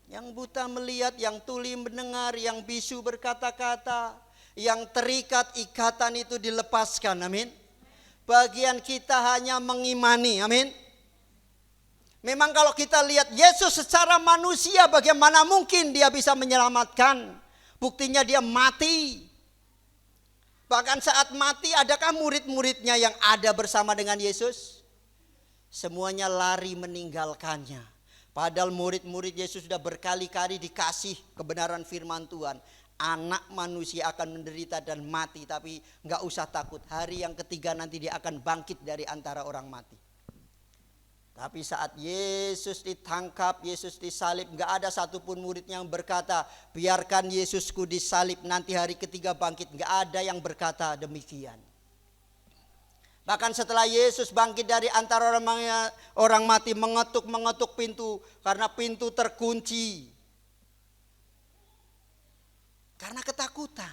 Yang buta melihat, yang tuli mendengar, yang bisu berkata-kata, yang terikat ikatan itu dilepaskan, amin. Bagian kita hanya mengimani, amin. Memang kalau kita lihat Yesus secara manusia, bagaimana mungkin dia bisa menyelamatkan? Buktinya dia mati. Bahkan saat mati, adakah murid-muridnya yang ada bersama dengan Yesus? Semuanya lari meninggalkannya. Padahal murid-murid Yesus sudah berkali-kali dikasih kebenaran firman Tuhan. Anak manusia akan menderita dan mati, tapi enggak usah takut. Hari yang ketiga nanti dia akan bangkit dari antara orang mati. Tapi saat Yesus ditangkap, Yesus disalib, enggak ada satupun muridnya yang berkata, biarkan Yesusku disalib, nanti hari ketiga bangkit. Enggak ada yang berkata demikian. Bahkan setelah Yesus bangkit dari antara orang mati, mengetuk pintu, karena pintu terkunci. Karena ketakutan.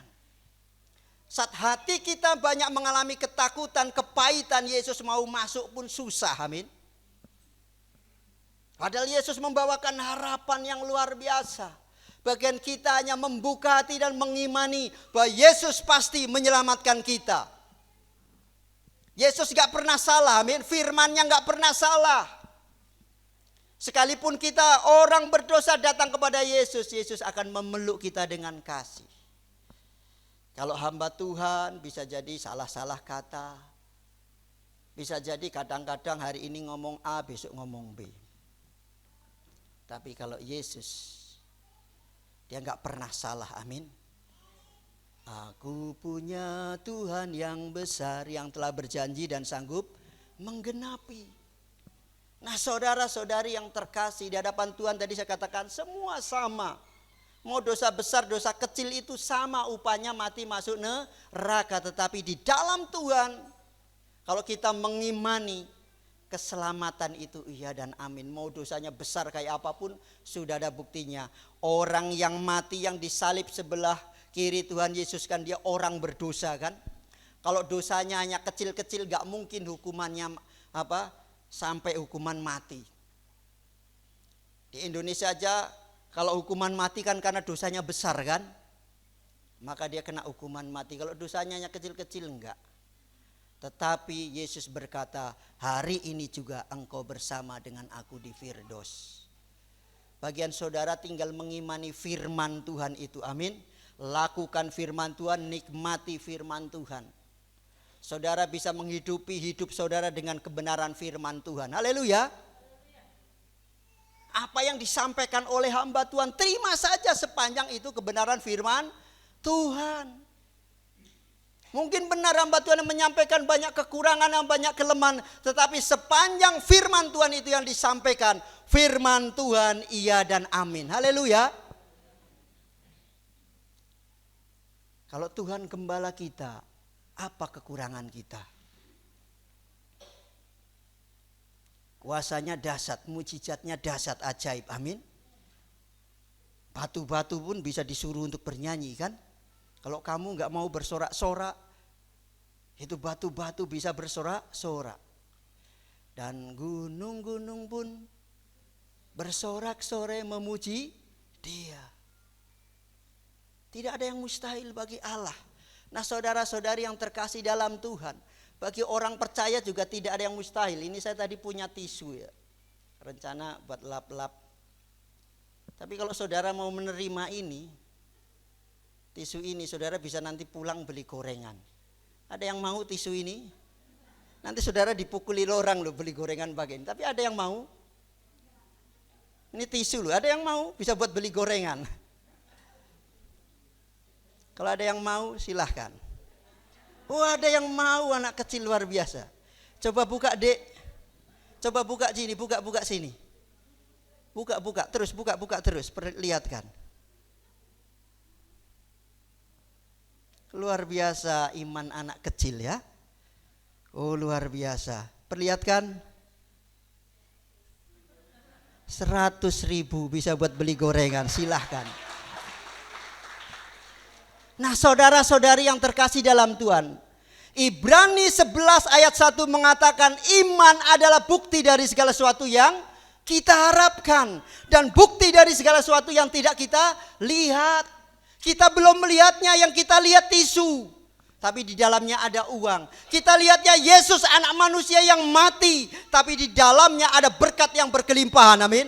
Saat hati kita banyak mengalami ketakutan, kepahitan, Yesus mau masuk pun susah, amin. Padahal Yesus membawakan harapan yang luar biasa. Bagian kita hanya membuka hati dan mengimani bahwa Yesus pasti menyelamatkan kita. Yesus gak pernah salah, amin. Firman-Nya gak pernah salah. Sekalipun kita orang berdosa datang kepada Yesus, Yesus akan memeluk kita dengan kasih. Kalau hamba Tuhan bisa jadi salah-salah kata. Bisa jadi kadang-kadang hari ini ngomong A, besok ngomong B. Tapi kalau Yesus, dia gak pernah salah, amin. Aku punya Tuhan yang besar, yang telah berjanji dan sanggup menggenapi. Nah, saudara-saudari yang terkasih, di hadapan Tuhan tadi saya katakan semua sama. Mau dosa besar, dosa kecil itu sama, upahnya mati masuk neraka. Tetapi di dalam Tuhan, kalau kita mengimani, keselamatan itu iya dan amin. Mau dosanya besar kayak apapun, sudah ada buktinya. Orang yang mati, yang disalib sebelah kiri Tuhan Yesus, kan dia orang berdosa kan. Kalau dosanya hanya kecil-kecil, gak mungkin hukumannya sampai hukuman mati. Di Indonesia aja kalau hukuman mati kan karena dosanya besar kan, maka dia kena hukuman mati. Kalau dosanya hanya kecil-kecil enggak. Tetapi Yesus berkata, hari ini juga engkau bersama dengan aku di Firdaus. Bagian saudara tinggal mengimani firman Tuhan itu, amin. Lakukan firman Tuhan, nikmati firman Tuhan. Saudara bisa menghidupi hidup saudara dengan kebenaran firman Tuhan. Haleluya. Apa yang disampaikan oleh hamba Tuhan, terima saja sepanjang itu kebenaran firman Tuhan. Mungkin benar hamba Tuhan yang menyampaikan banyak kekurangan dan banyak kelemahan, tetapi sepanjang firman Tuhan itu yang disampaikan, firman Tuhan iya dan amin. Haleluya. Kalau Tuhan gembala kita, apa kekurangan kita? Kuasanya dahsyat, mujizatnya dahsyat, ajaib, amin. Batu-batu pun bisa disuruh untuk bernyanyi kan. Kalau kamu gak mau bersorak-sorak, itu batu-batu bisa bersorak-sorak. Dan gunung-gunung pun bersorak-sorai memuji Dia. Tidak ada yang mustahil bagi Allah. Nah saudara-saudari yang terkasih dalam Tuhan, bagi orang percaya juga tidak ada yang mustahil. Ini saya tadi punya tisu ya, rencana buat lap-lap. Tapi kalau saudara mau menerima ini, tisu ini saudara bisa nanti pulang beli gorengan. Ada yang mau tisu ini? Nanti saudara dipukuli orang loh beli gorengan bagian. Tapi ada yang mau? Ini tisu loh, ada yang mau bisa buat beli gorengan. Kalau ada yang mau silahkan. Oh ada yang mau, anak kecil luar biasa. Coba buka dek. Coba buka sini, buka sini. Buka terus, buka terus, perlihatkan. Luar biasa iman anak kecil ya. Oh luar biasa. Perlihatkan. 100.000 bisa buat beli gorengan, silahkan. Nah saudara-saudari yang terkasih dalam Tuhan, Ibrani 11 ayat 1 mengatakan iman adalah bukti dari segala sesuatu yang kita harapkan. Dan bukti dari segala sesuatu yang tidak kita lihat. Kita belum melihatnya, yang kita lihat tisu. Tapi di dalamnya ada uang. Kita lihatnya Yesus anak manusia yang mati. Tapi di dalamnya ada berkat yang berkelimpahan, amin.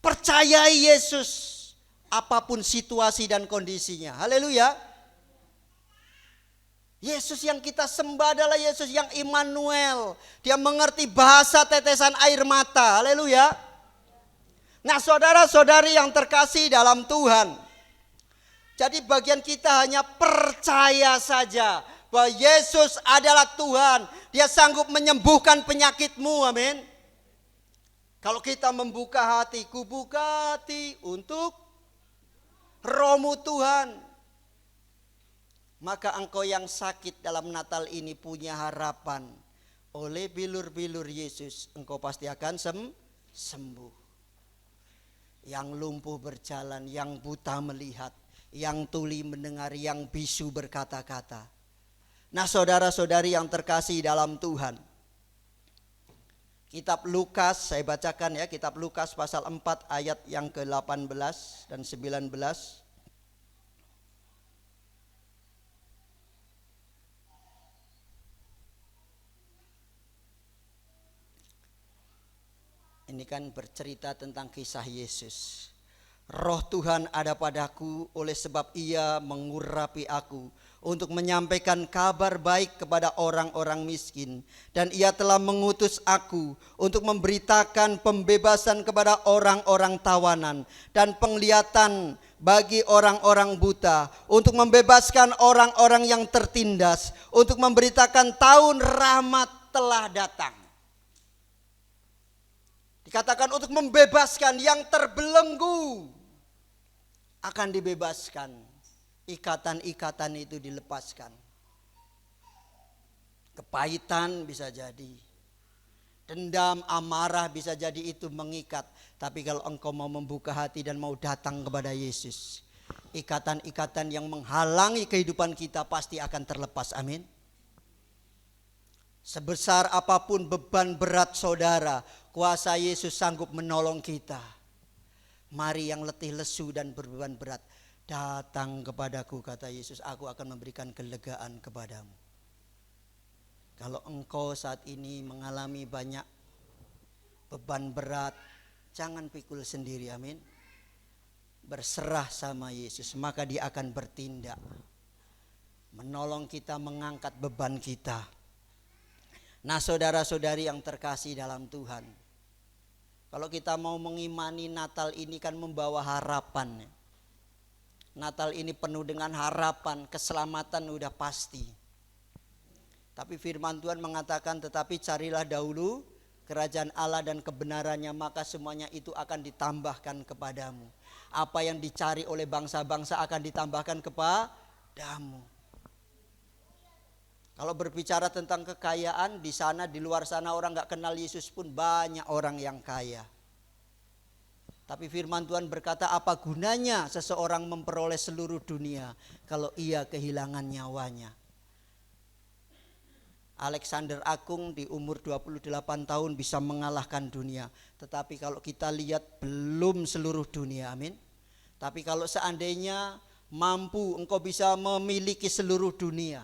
Percayai Yesus. Apapun situasi dan kondisinya. Haleluya. Yesus yang kita sembah adalah Yesus yang Immanuel. Dia mengerti bahasa tetesan air mata. Haleluya. Nah saudara-saudari yang terkasih dalam Tuhan. Jadi bagian kita hanya percaya saja bahwa Yesus adalah Tuhan. Dia sanggup menyembuhkan penyakitmu. Amin. Kalau kita membuka hati, ku buka hati untuk Rohmu Tuhan, maka engkau yang sakit dalam Natal ini punya harapan. Oleh bilur-bilur Yesus engkau pasti akan sembuh. Yang lumpuh berjalan, yang buta melihat, yang tuli mendengar, yang bisu berkata-kata. Nah saudara-saudari yang terkasih dalam Tuhan, Kitab Lukas, saya bacakan ya, Kitab Lukas pasal 4 ayat yang ke-18 dan 19. Ini kan bercerita tentang kisah Yesus. Roh Tuhan ada padaku oleh sebab Ia mengurapi aku untuk menyampaikan kabar baik kepada orang-orang miskin. Dan Ia telah mengutus aku untuk memberitakan pembebasan kepada orang-orang tawanan dan penglihatan bagi orang-orang buta, untuk membebaskan orang-orang yang tertindas, untuk memberitakan tahun rahmat telah datang. Dikatakan untuk membebaskan yang terbelenggu akan dibebaskan. Ikatan-ikatan itu dilepaskan. Kepahitan bisa jadi. Dendam, amarah bisa jadi itu mengikat. Tapi kalau engkau mau membuka hati dan mau datang kepada Yesus, ikatan-ikatan yang menghalangi kehidupan kita pasti akan terlepas. Amin. Sebesar apapun beban berat saudara, kuasa Yesus sanggup menolong kita. Mari yang letih lesu dan berbeban berat, datang kepadaku, kata Yesus, aku akan memberikan kelegaan kepadamu. Kalau engkau saat ini mengalami banyak beban berat, jangan pikul sendiri, amin. Berserah sama Yesus, maka Dia akan bertindak, menolong kita, mengangkat beban kita. Nah, saudara-saudari yang terkasih dalam Tuhan, kalau kita mau mengimani Natal ini kan membawa harapan. Natal ini penuh dengan harapan, keselamatan udah pasti. Tapi firman Tuhan mengatakan, tetapi carilah dahulu kerajaan Allah dan kebenarannya, maka semuanya itu akan ditambahkan kepadamu. Apa yang dicari oleh bangsa-bangsa akan ditambahkan kepadamu. Kalau berbicara tentang kekayaan, di sana, di luar sana orang gak kenal Yesus pun banyak orang yang kaya. Tapi firman Tuhan berkata, apa gunanya seseorang memperoleh seluruh dunia kalau ia kehilangan nyawanya. Alexander Agung di umur 28 tahun bisa mengalahkan dunia. Tetapi kalau kita lihat belum seluruh dunia, amin. Tapi kalau seandainya mampu engkau bisa memiliki seluruh dunia.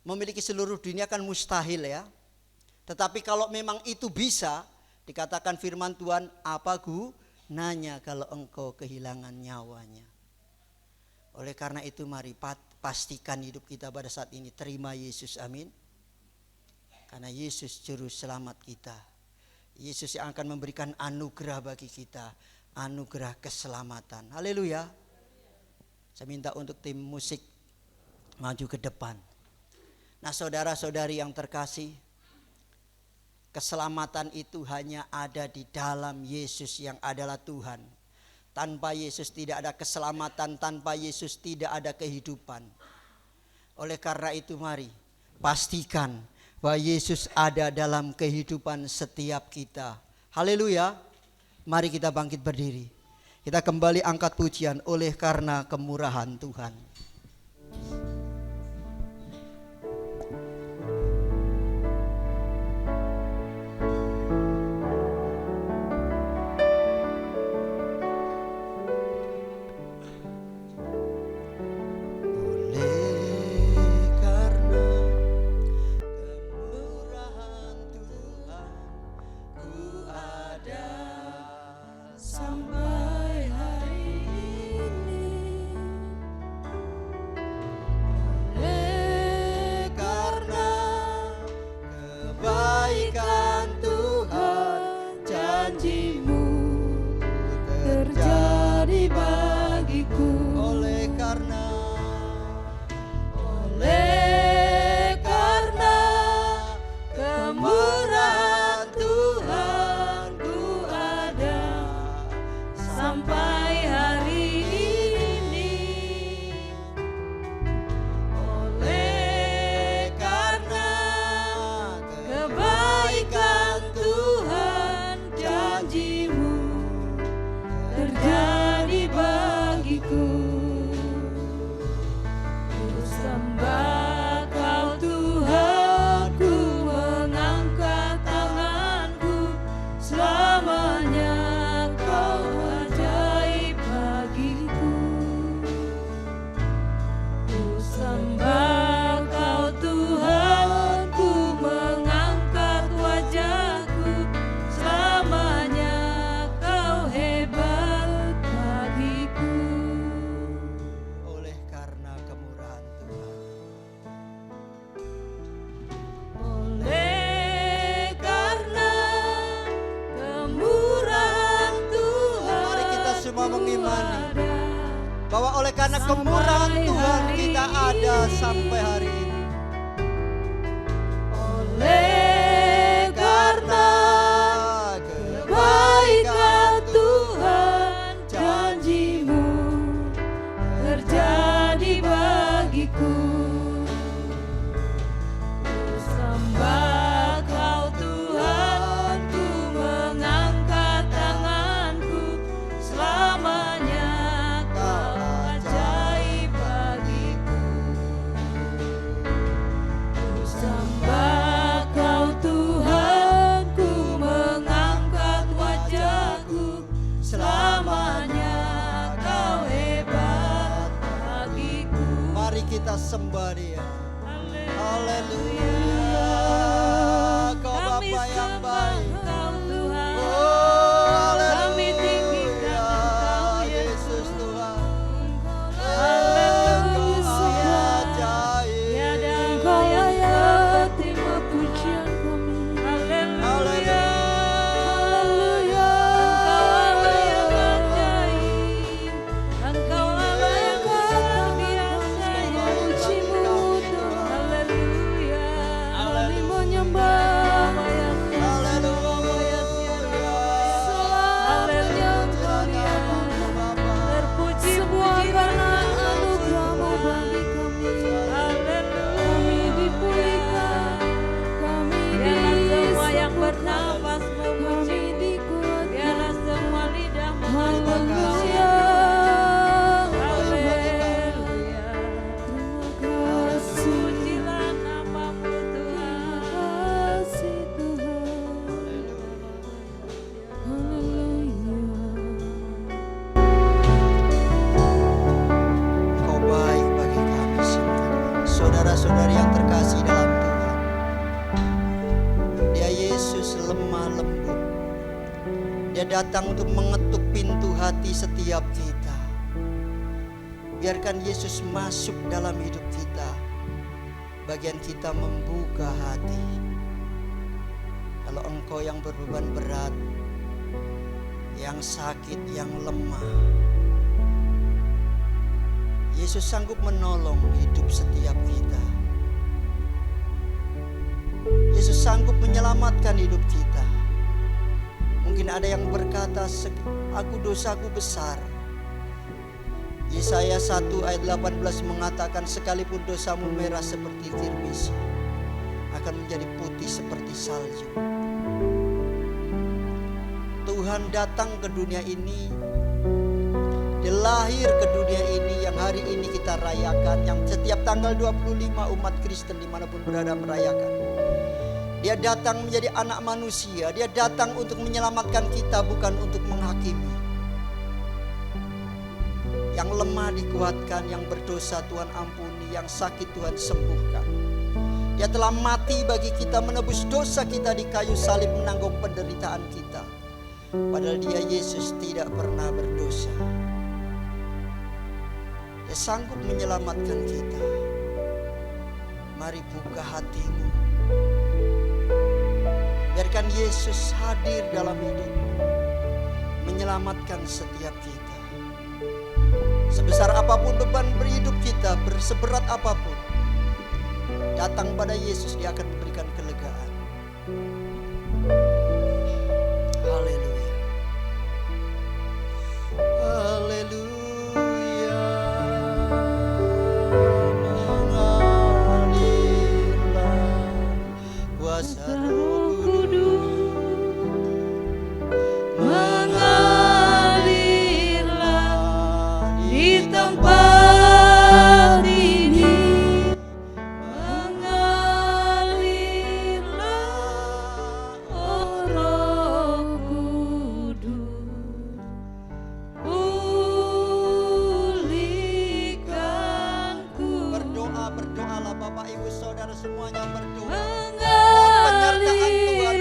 Memiliki seluruh dunia kan mustahil ya. Tetapi kalau memang itu bisa, dikatakan firman Tuhan, apa gunanya kalau engkau kehilangan nyawanya. Oleh karena itu mari pastikan hidup kita pada saat ini terima Yesus, amin. Karena Yesus juru selamat kita. Yesus yang akan memberikan anugerah bagi kita, anugerah keselamatan. Haleluya. Saya minta untuk tim musik maju ke depan. Nah, saudara-saudari yang terkasih, keselamatan itu hanya ada di dalam Yesus yang adalah Tuhan. Tanpa Yesus tidak ada keselamatan, tanpa Yesus tidak ada kehidupan. Oleh karena itu mari pastikan bahwa Yesus ada dalam kehidupan setiap kita. Haleluya. Mari kita bangkit berdiri. Kita kembali angkat pujian oleh karena kemurahan Tuhan. Bahwa oleh karena kemurahan Tuhan kita ada sampai hari ini. Oleh karena kebaikan Tuhan, janji-Mu terjadi bagiku. Ku sembah Kau Tuhan, ku mengangkat tanganku, selamanya Kau ajaib bagiku. Ku sembah Mari kita sembah Dia. Haleluya. Kau Kami Bapa yang sembah baik. Engkau Tuhan. Oh, Kami tinggikan haleluya. Engkau, Yesus Tuhan. Haleluya. Engkau ajaib. Tiada Engkau yang seperti-Mu pujian kami. Haleluya. Haleluya. Engkau Allah yang ajaib. Engkau Allah yang luar biasa yang puji-Mu. Haleluya. Kami menyembah. Haleluya. Terpuji-puji karena anugerah-Mu bagi kami. Haleluya. Kami dipulihkan. Biarlah semua yang bernafas memuji. Biarlah semua lidah menghambur Engkau. Haleluya. Pujilah nama-Mu Tuhan. Kau baik bagi kami semua. Saudara-saudari yang terkasih dalam Tuhan, Dia Yesus lemah lembut. Dia datang untuk mengetuk pintu hati setiap kita. Biarkan Yesus masuk dalam hidup kita. Bagian kita membuka hati. Kalau engkau yang berbeban berat, yang sakit, yang lemah, Yesus sanggup menolong hidup setiap kita. Yesus sanggup menyelamatkan hidup kita. Mungkin ada yang berkata, aku dosaku besar. Yesaya 1 ayat 18 mengatakan, sekalipun dosamu merah seperti kirmis, akan menjadi putih seperti salju. Tuhan datang ke dunia ini, Dia lahir ke dunia ini yang hari ini kita rayakan, yang setiap tanggal 25 umat Kristen dimanapun berada merayakan. Dia datang menjadi anak manusia, Dia datang untuk menyelamatkan kita, bukan untuk menghakimi. Yang lemah dikuatkan, yang berdosa Tuhan ampuni, yang sakit Tuhan sembuhkan. Dia telah mati bagi kita, menebus dosa kita di kayu salib, menanggung penderitaan kita. Padahal Dia Yesus tidak pernah berdosa. Dia sanggup menyelamatkan kita. Mari buka hatimu. Biarkan Yesus hadir dalam hidupmu, menyelamatkan setiap kita. Sebesar apapun beban berhidup kita, berseberat apapun, datang pada Yesus, Dia akan memberikan kelegaan. Haleluya. Haleluya. Mengalirlah kuasa Roh Kudus. Mengalirlah di tempat ini. Mengalirlah, oh Roh Kudus. Pulihkanku. Berdoalah Bapak Ibu Saudara semuanya berdoa. Penyertaan Tuhan,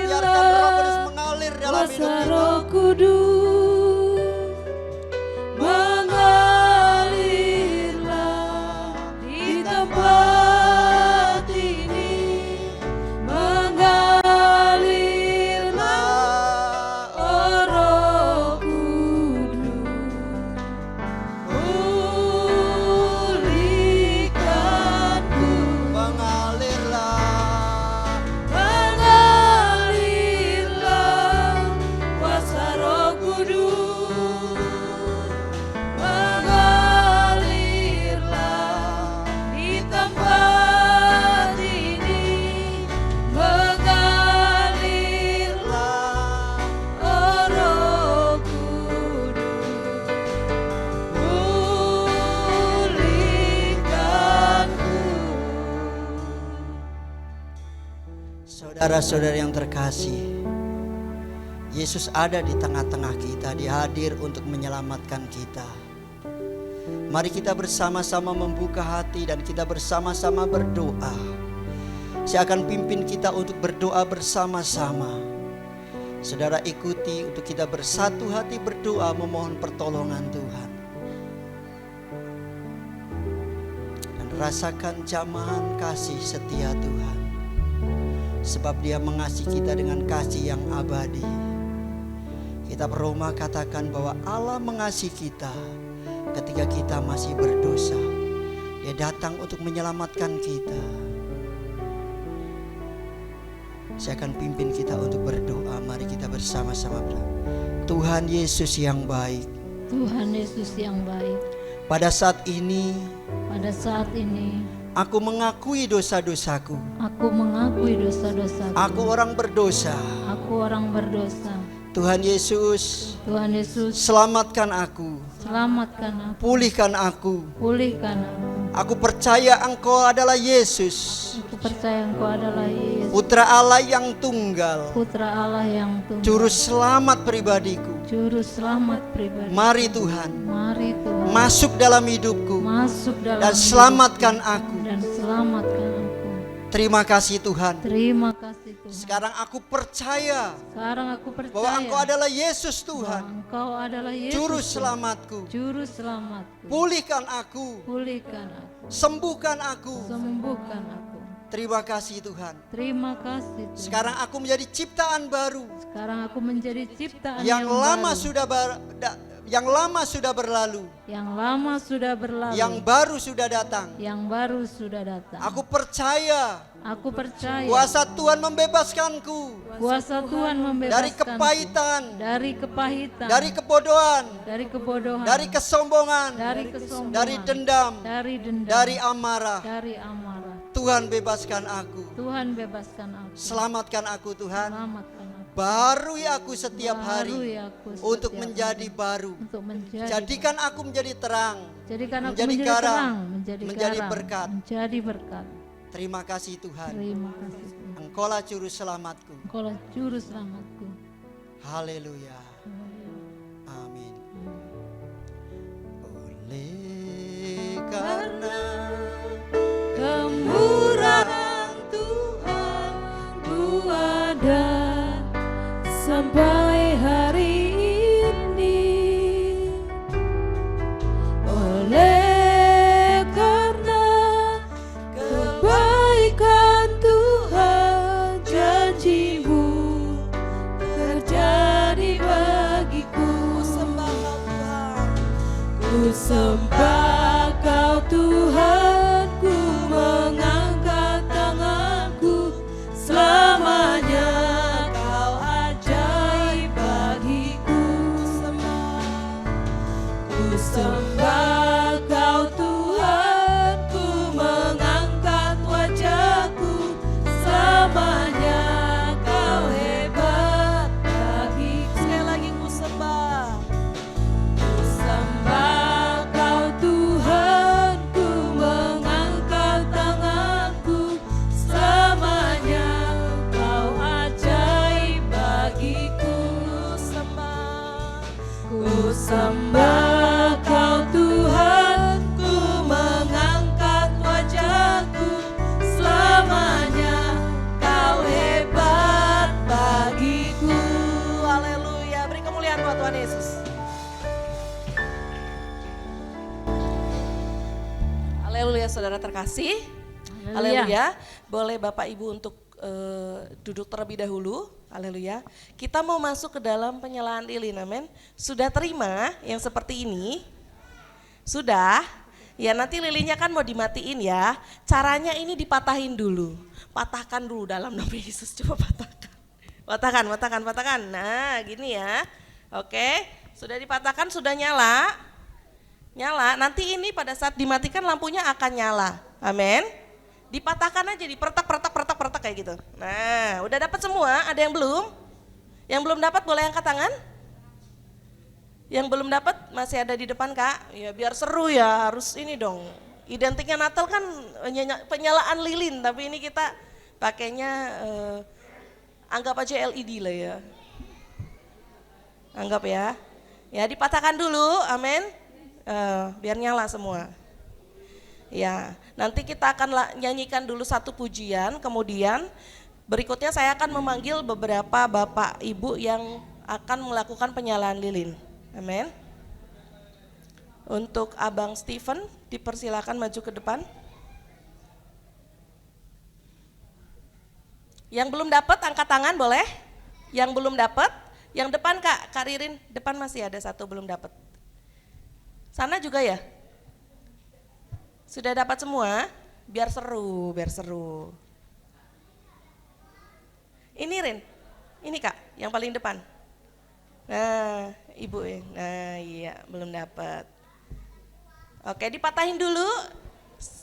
biarkan Roh Kudus mengalir dalam Kuasa hidup kita. Roh Kudus mengalirlah di tempat ini. Mengalirlah, oh Roh Kudus. Pulihkanku. Mengalirlah. Mengalirlah kuasa Roh Kudus. Mengalirlah di tempat ini. Mengalirlah, oh Roh Kudus. Pulihkanku. Saudara-saudara yang terkasih, Yesus ada di tengah-tengah kita. Dia hadir untuk menyelamatkan kita. Mari kita bersama-sama membuka hati dan kita bersama-sama berdoa. Saya akan pimpin kita untuk berdoa bersama-sama. Saudara ikuti untuk kita bersatu hati berdoa memohon pertolongan Tuhan. Dan rasakan jamahan kasih setia Tuhan. Sebab Dia mengasihi kita dengan kasih yang abadi. Kitab Roma katakan bahwa Allah mengasihi kita ketika kita masih berdosa. Dia datang untuk menyelamatkan kita. Saya akan pimpin kita untuk berdoa. Mari kita bersama-sama berdoa. Tuhan Yesus yang baik, Tuhan Yesus yang baik, pada saat ini aku mengakui dosa-dosaku. aku mengakui dosa-dosaku. Aku orang berdosa. Aku orang berdosa. Tuhan Yesus, Tuhan Yesus, selamatkan aku. selamatkan aku, Pulihkan aku. pulihkan aku. Aku percaya Engkau adalah Yesus, Aku percaya Engkau adalah Yesus, Putra Allah yang tunggal, Putra Allah yang tunggal, Juru selamat pribadiku. Juru selamat pribadi. Mari Tuhan, Mari Tuhan, masuk dalam hidupku masuk dalam dan hidupku selamatkan aku. dan selamatkan aku. Terima kasih Tuhan. Terima kasih Tuhan. Sekarang aku percaya Sekarang aku percaya bahwa Engkau adalah Yesus bahwa Tuhan, Engkau adalah Yesus, Juru Tuhan, selamatku. Juru selamatku. Pulihkan aku, Pulihkan aku, sembuhkan aku. sembuhkan aku. Terima kasih Tuhan. Terima kasih Tuhan. Sekarang aku menjadi ciptaan baru. Sekarang aku menjadi ciptaan Yang lama baru. yang lama sudah berlalu, Yang lama sudah berlalu. yang baru sudah datang. Yang baru sudah datang. Aku percaya Aku percaya kuasa Tuhan membebaskanku kuasa Tuhan membebaskan dari kepahitan, dari kepahitan, dari kebodohan, dari kebodohan, dari kesombongan, dari kesombongan, dari dendam, dari dendam, dari amarah. dari amarah. Tuhan bebaskan aku. Tuhan bebaskan aku. Selamatkan aku Tuhan. Selamatkan aku. Barui aku setiap Barui hari aku untuk setiap menjadi hari. baru. Untuk menjadi Jadikan aku menjadi terang, jadikan aku menjadi menjadi garam, terang, menjadi garam, berkat. menjadi berkat. Terima kasih Tuhan. Terima kasih Tuhan. Engkaulah juru selamatku. Engkaulah juru selamatku. Haleluya. Amin. Oleh karena Kemurahan Tuhan ku ada sampai hari ini. Oleh karena kebaikan Tuhan, janji-Mu terjadi bagiku. Ku sembah Kau Tuhan, ku mengangkat tanganku, selamanya Kau ajaib bagiku. Ku sembah Kau Tuhan, ku mengangkat wajahku, selamanya Kau hebat bagiku. Sekali lagi ku sembah. Ku sembah Kau Tuhan, ku mengangkat tanganku, selamanya Kau ajaib bagiku. Ku sembah Kau Tuhan, ku mengangkat wajahku, selamanya Kau hebat bagiku. Haleluya. Beri kemuliaan buat Tuhan Yesus. Haleluya saudara terkasih. Haleluya. Boleh Bapak Ibu untuk duduk terlebih dahulu. Haleluya. Kita mau masuk ke dalam penyalaan lilin, amin. Sudah terima yang seperti ini? Sudah? Ya nanti lilinnya kan mau dimatiin ya. Caranya ini dipatahin dulu. Patahkan dulu dalam nama Yesus, coba patahkan. Patahkan. Nah gini ya. Oke, sudah dipatahkan, sudah nyala. Nyala, nanti ini pada saat dimatikan lampunya akan nyala. Amin. Dipatahkan aja, dipertak kayak gitu. Nah, udah dapat semua? Ada yang belum? Yang belum dapat boleh angkat tangan? Yang belum dapat masih ada di depan Kak? Ya biar seru ya, harus ini dong. Identiknya Natal kan penyalaan lilin, tapi ini kita pakainya anggap aja LED lah ya. Anggap ya. Ya dipatahkan dulu, amin. Biar nyala semua. Ya, nanti kita akan nyanyikan dulu satu pujian, kemudian berikutnya saya akan memanggil beberapa bapak ibu yang akan melakukan penyalaan lilin. Amin. Untuk Abang Stephen, dipersilakan maju ke depan. Yang belum dapat angkat tangan boleh? Yang belum dapat, yang depan Kak Ririn, depan masih ada satu belum dapat. Sana juga ya? Sudah dapat semua? Biar seru, biar seru. Ini Rin, ini Kak, yang paling depan. Nah, Ibu ya, nah iya belum dapat. Oke, dipatahin dulu.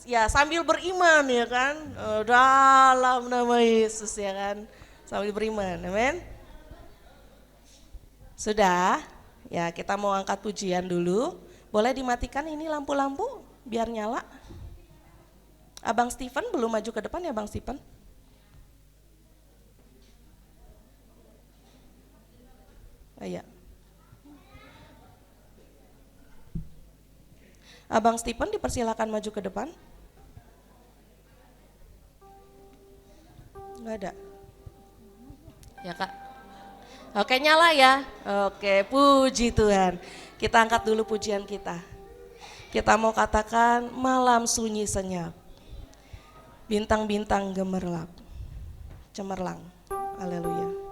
Ya sambil beriman ya kan, dalam nama Yesus ya kan, sambil beriman, amin. Sudah, ya kita mau angkat pujian dulu. Boleh dimatikan ini lampu-lampu biar nyala. Abang Stephen belum maju ke depan ya Bang Stephen. Iya. Abang Stephen dipersilakan maju ke depan. Enggak ada. Ya Kak. Oke nyala ya. Oke puji Tuhan. Kita angkat dulu pujian kita. Kita mau katakan malam sunyi senyap. Bintang-bintang gemerlap. Cemerlang. Haleluya.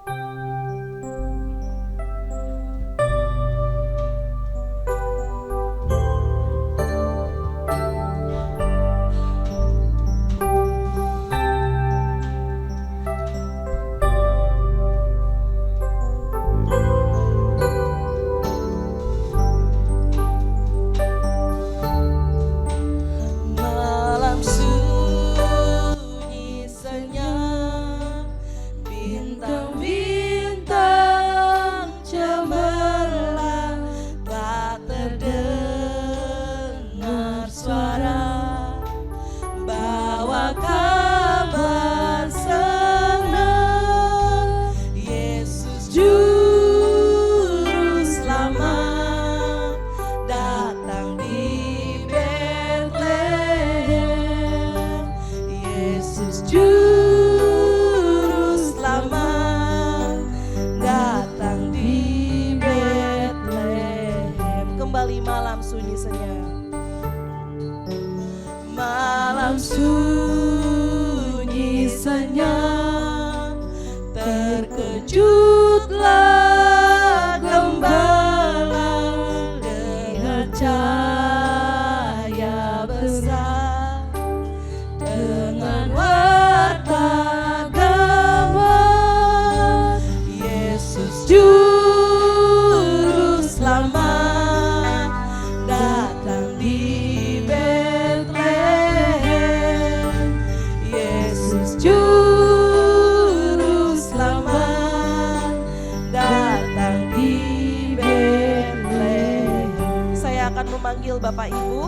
Memanggil Bapak Ibu.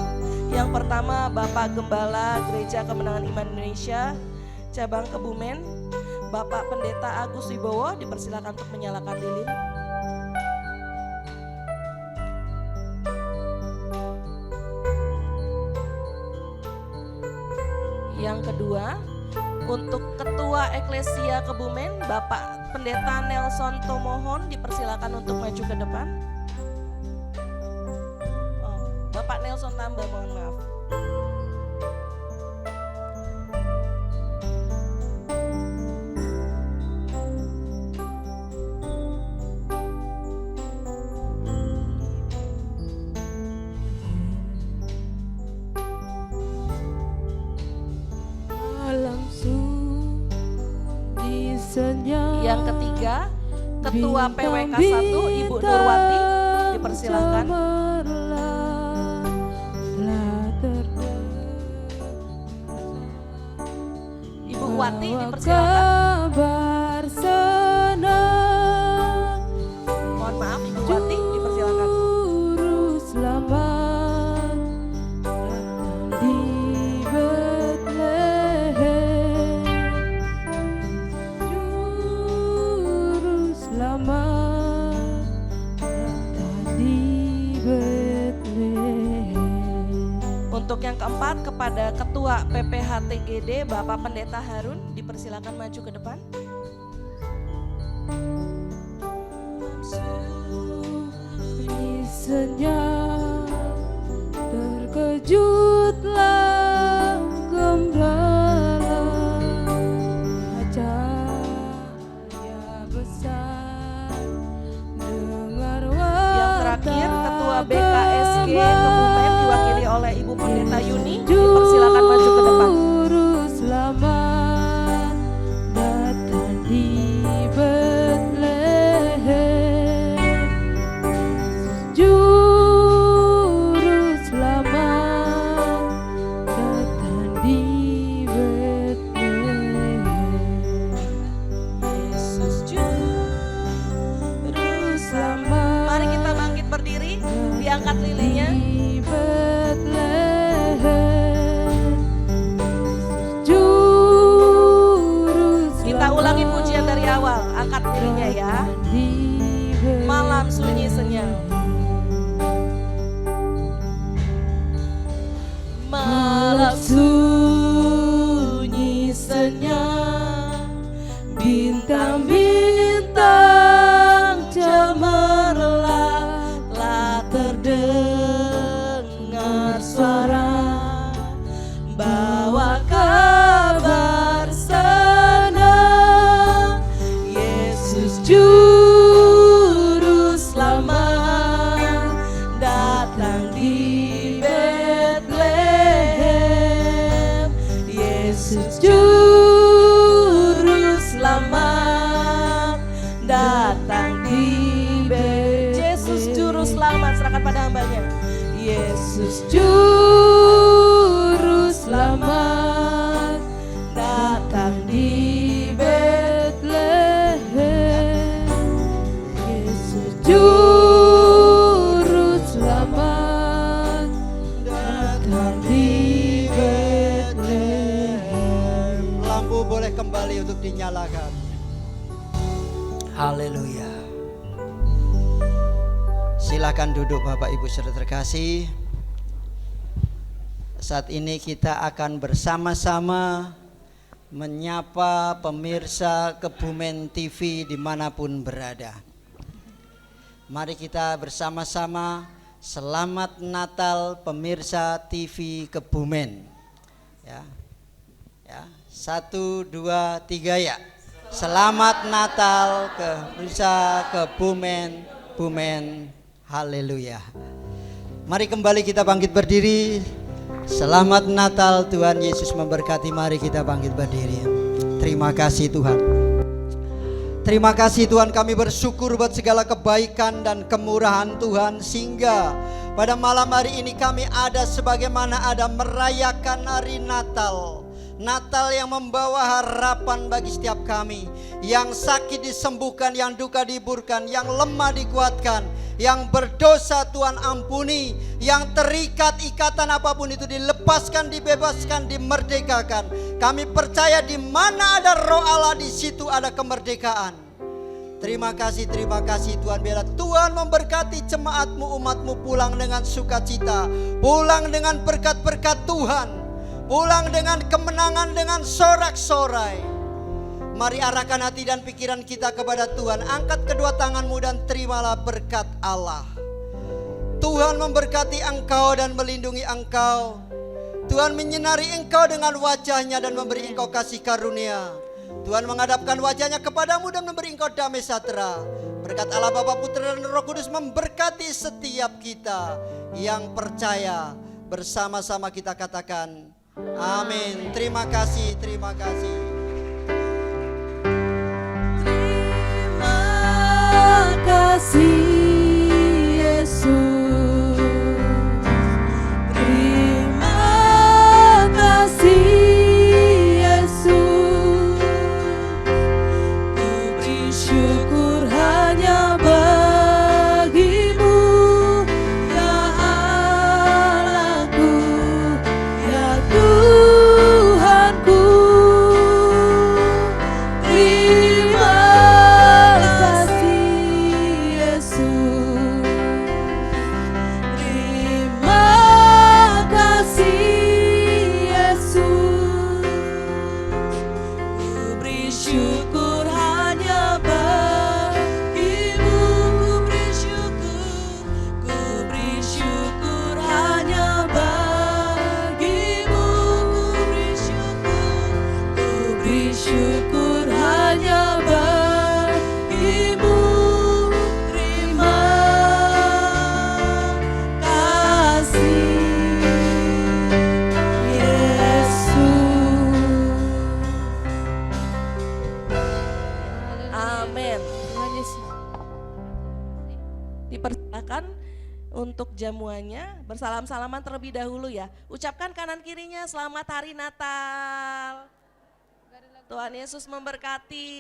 Yang pertama Bapak Gembala Gereja Kemenangan Iman Indonesia Cabang Kebumen, Bapak Pendeta Agus Wibowo, dipersilakan untuk menyalakan lilin. Yang kedua, untuk Ketua Eklesia Kebumen, Bapak Pendeta Nelson Tomohon, dipersilakan untuk maju ke depan. Bapak Nelson Tambah, mohon maaf. Yang ketiga, Ketua PWK 1 Ibu Nurwati, dipersilakan. Ibu Wati, dipersilakan. Mohon maaf Ibu Wati, dipersilakan. ada Ketua PPHTGD Bapak Pendeta Harun, dipersilakan maju ke depan. Senyap, terkejutlah gembala, cahaya besar, dengar Yang terakhir Ketua BKSG Kebumen diwakili oleh Ibu Pendeta Yuni, dipersilakan maju ke depan. Juru selamat datang di Bethlehem. Juru selamat datang di Bethlehem. Yesus Juru Selamat. Mari kita bangkit berdiri, diangkat lilinnya. Di Bethlehem. Juru Kita ulangi pujian dari awal, angkat lilinnya ya. Malam sunyi senyap. Malam sunyi senyap, bintang-bintang cemerlang, telah terdengar suara bawa kabar senang. Yesus Juru Selamat datang di Bethlehem. Yesus Juru Selamat datang di Bethlehem. Yesus Juru Selamat, serahkan pada hambanya. Yesus Juru Selamat datang di Bethlehem. Yesus Juru Selamat datang di Bethlehem. Lampu boleh kembali untuk dinyalakan. Haleluya. Silakan duduk Bapak Ibu saudara terkasih. Saat ini kita akan bersama-sama menyapa pemirsa Kebumen TV dimanapun berada. Mari kita bersama-sama selamat Natal pemirsa TV Kebumen. Ya, 1, 2, 3 ya. Selamat Natal ke pemirsa Kebumen, Bumen. Haleluya. Mari kembali kita bangkit berdiri. Selamat Natal, Tuhan Yesus memberkati. Mari kita bangkit berdiri. Terima kasih Tuhan. Terima kasih Tuhan, kami bersyukur buat segala kebaikan dan kemurahan Tuhan, sehingga pada malam hari ini kami ada sebagaimana ada merayakan hari Natal. Natal yang membawa harapan bagi setiap kami. Yang sakit disembuhkan, yang duka dihiburkan, yang lemah dikuatkan, yang berdosa Tuhan ampuni, yang terikat ikatan apapun itu dilepaskan, dibebaskan, dimerdekakan. Kami percaya di mana ada Roh Allah, di situ ada kemerdekaan. Terima kasih Tuhan. Biarlah Tuhan memberkati jemaat-Mu, umat-Mu pulang dengan sukacita, pulang dengan berkat-berkat Tuhan, pulang dengan kemenangan, dengan sorak-sorai. Mari arahkan hati dan pikiran kita kepada Tuhan. Angkat kedua tanganmu dan terimalah berkat Allah. Tuhan memberkati engkau dan melindungi engkau. Tuhan menyinari engkau dengan wajahnya dan memberi engkau kasih karunia. Tuhan menghadapkan wajahnya kepadamu dan memberi engkau damai sejahtera. Berkat Allah Bapa, Putra dan Roh Kudus memberkati setiap kita yang percaya. Bersama-sama kita katakan amin. Terima kasih. Terima kasih Yesus. Terima kasih Yesus. Ku beri syukur hanya bagimu, ya Allahku, ya Tuhanku. Terima kasih Yesus. syukur hanya bagimu. Terima kasih Yesus. Amin. Tuhan Yesus. Dipersilakan untuk jamuannya, bersalam-salaman terlebih dahulu ya. Ucapkan kanan kirinya selamat hari Natal. Tuhan Yesus memberkati.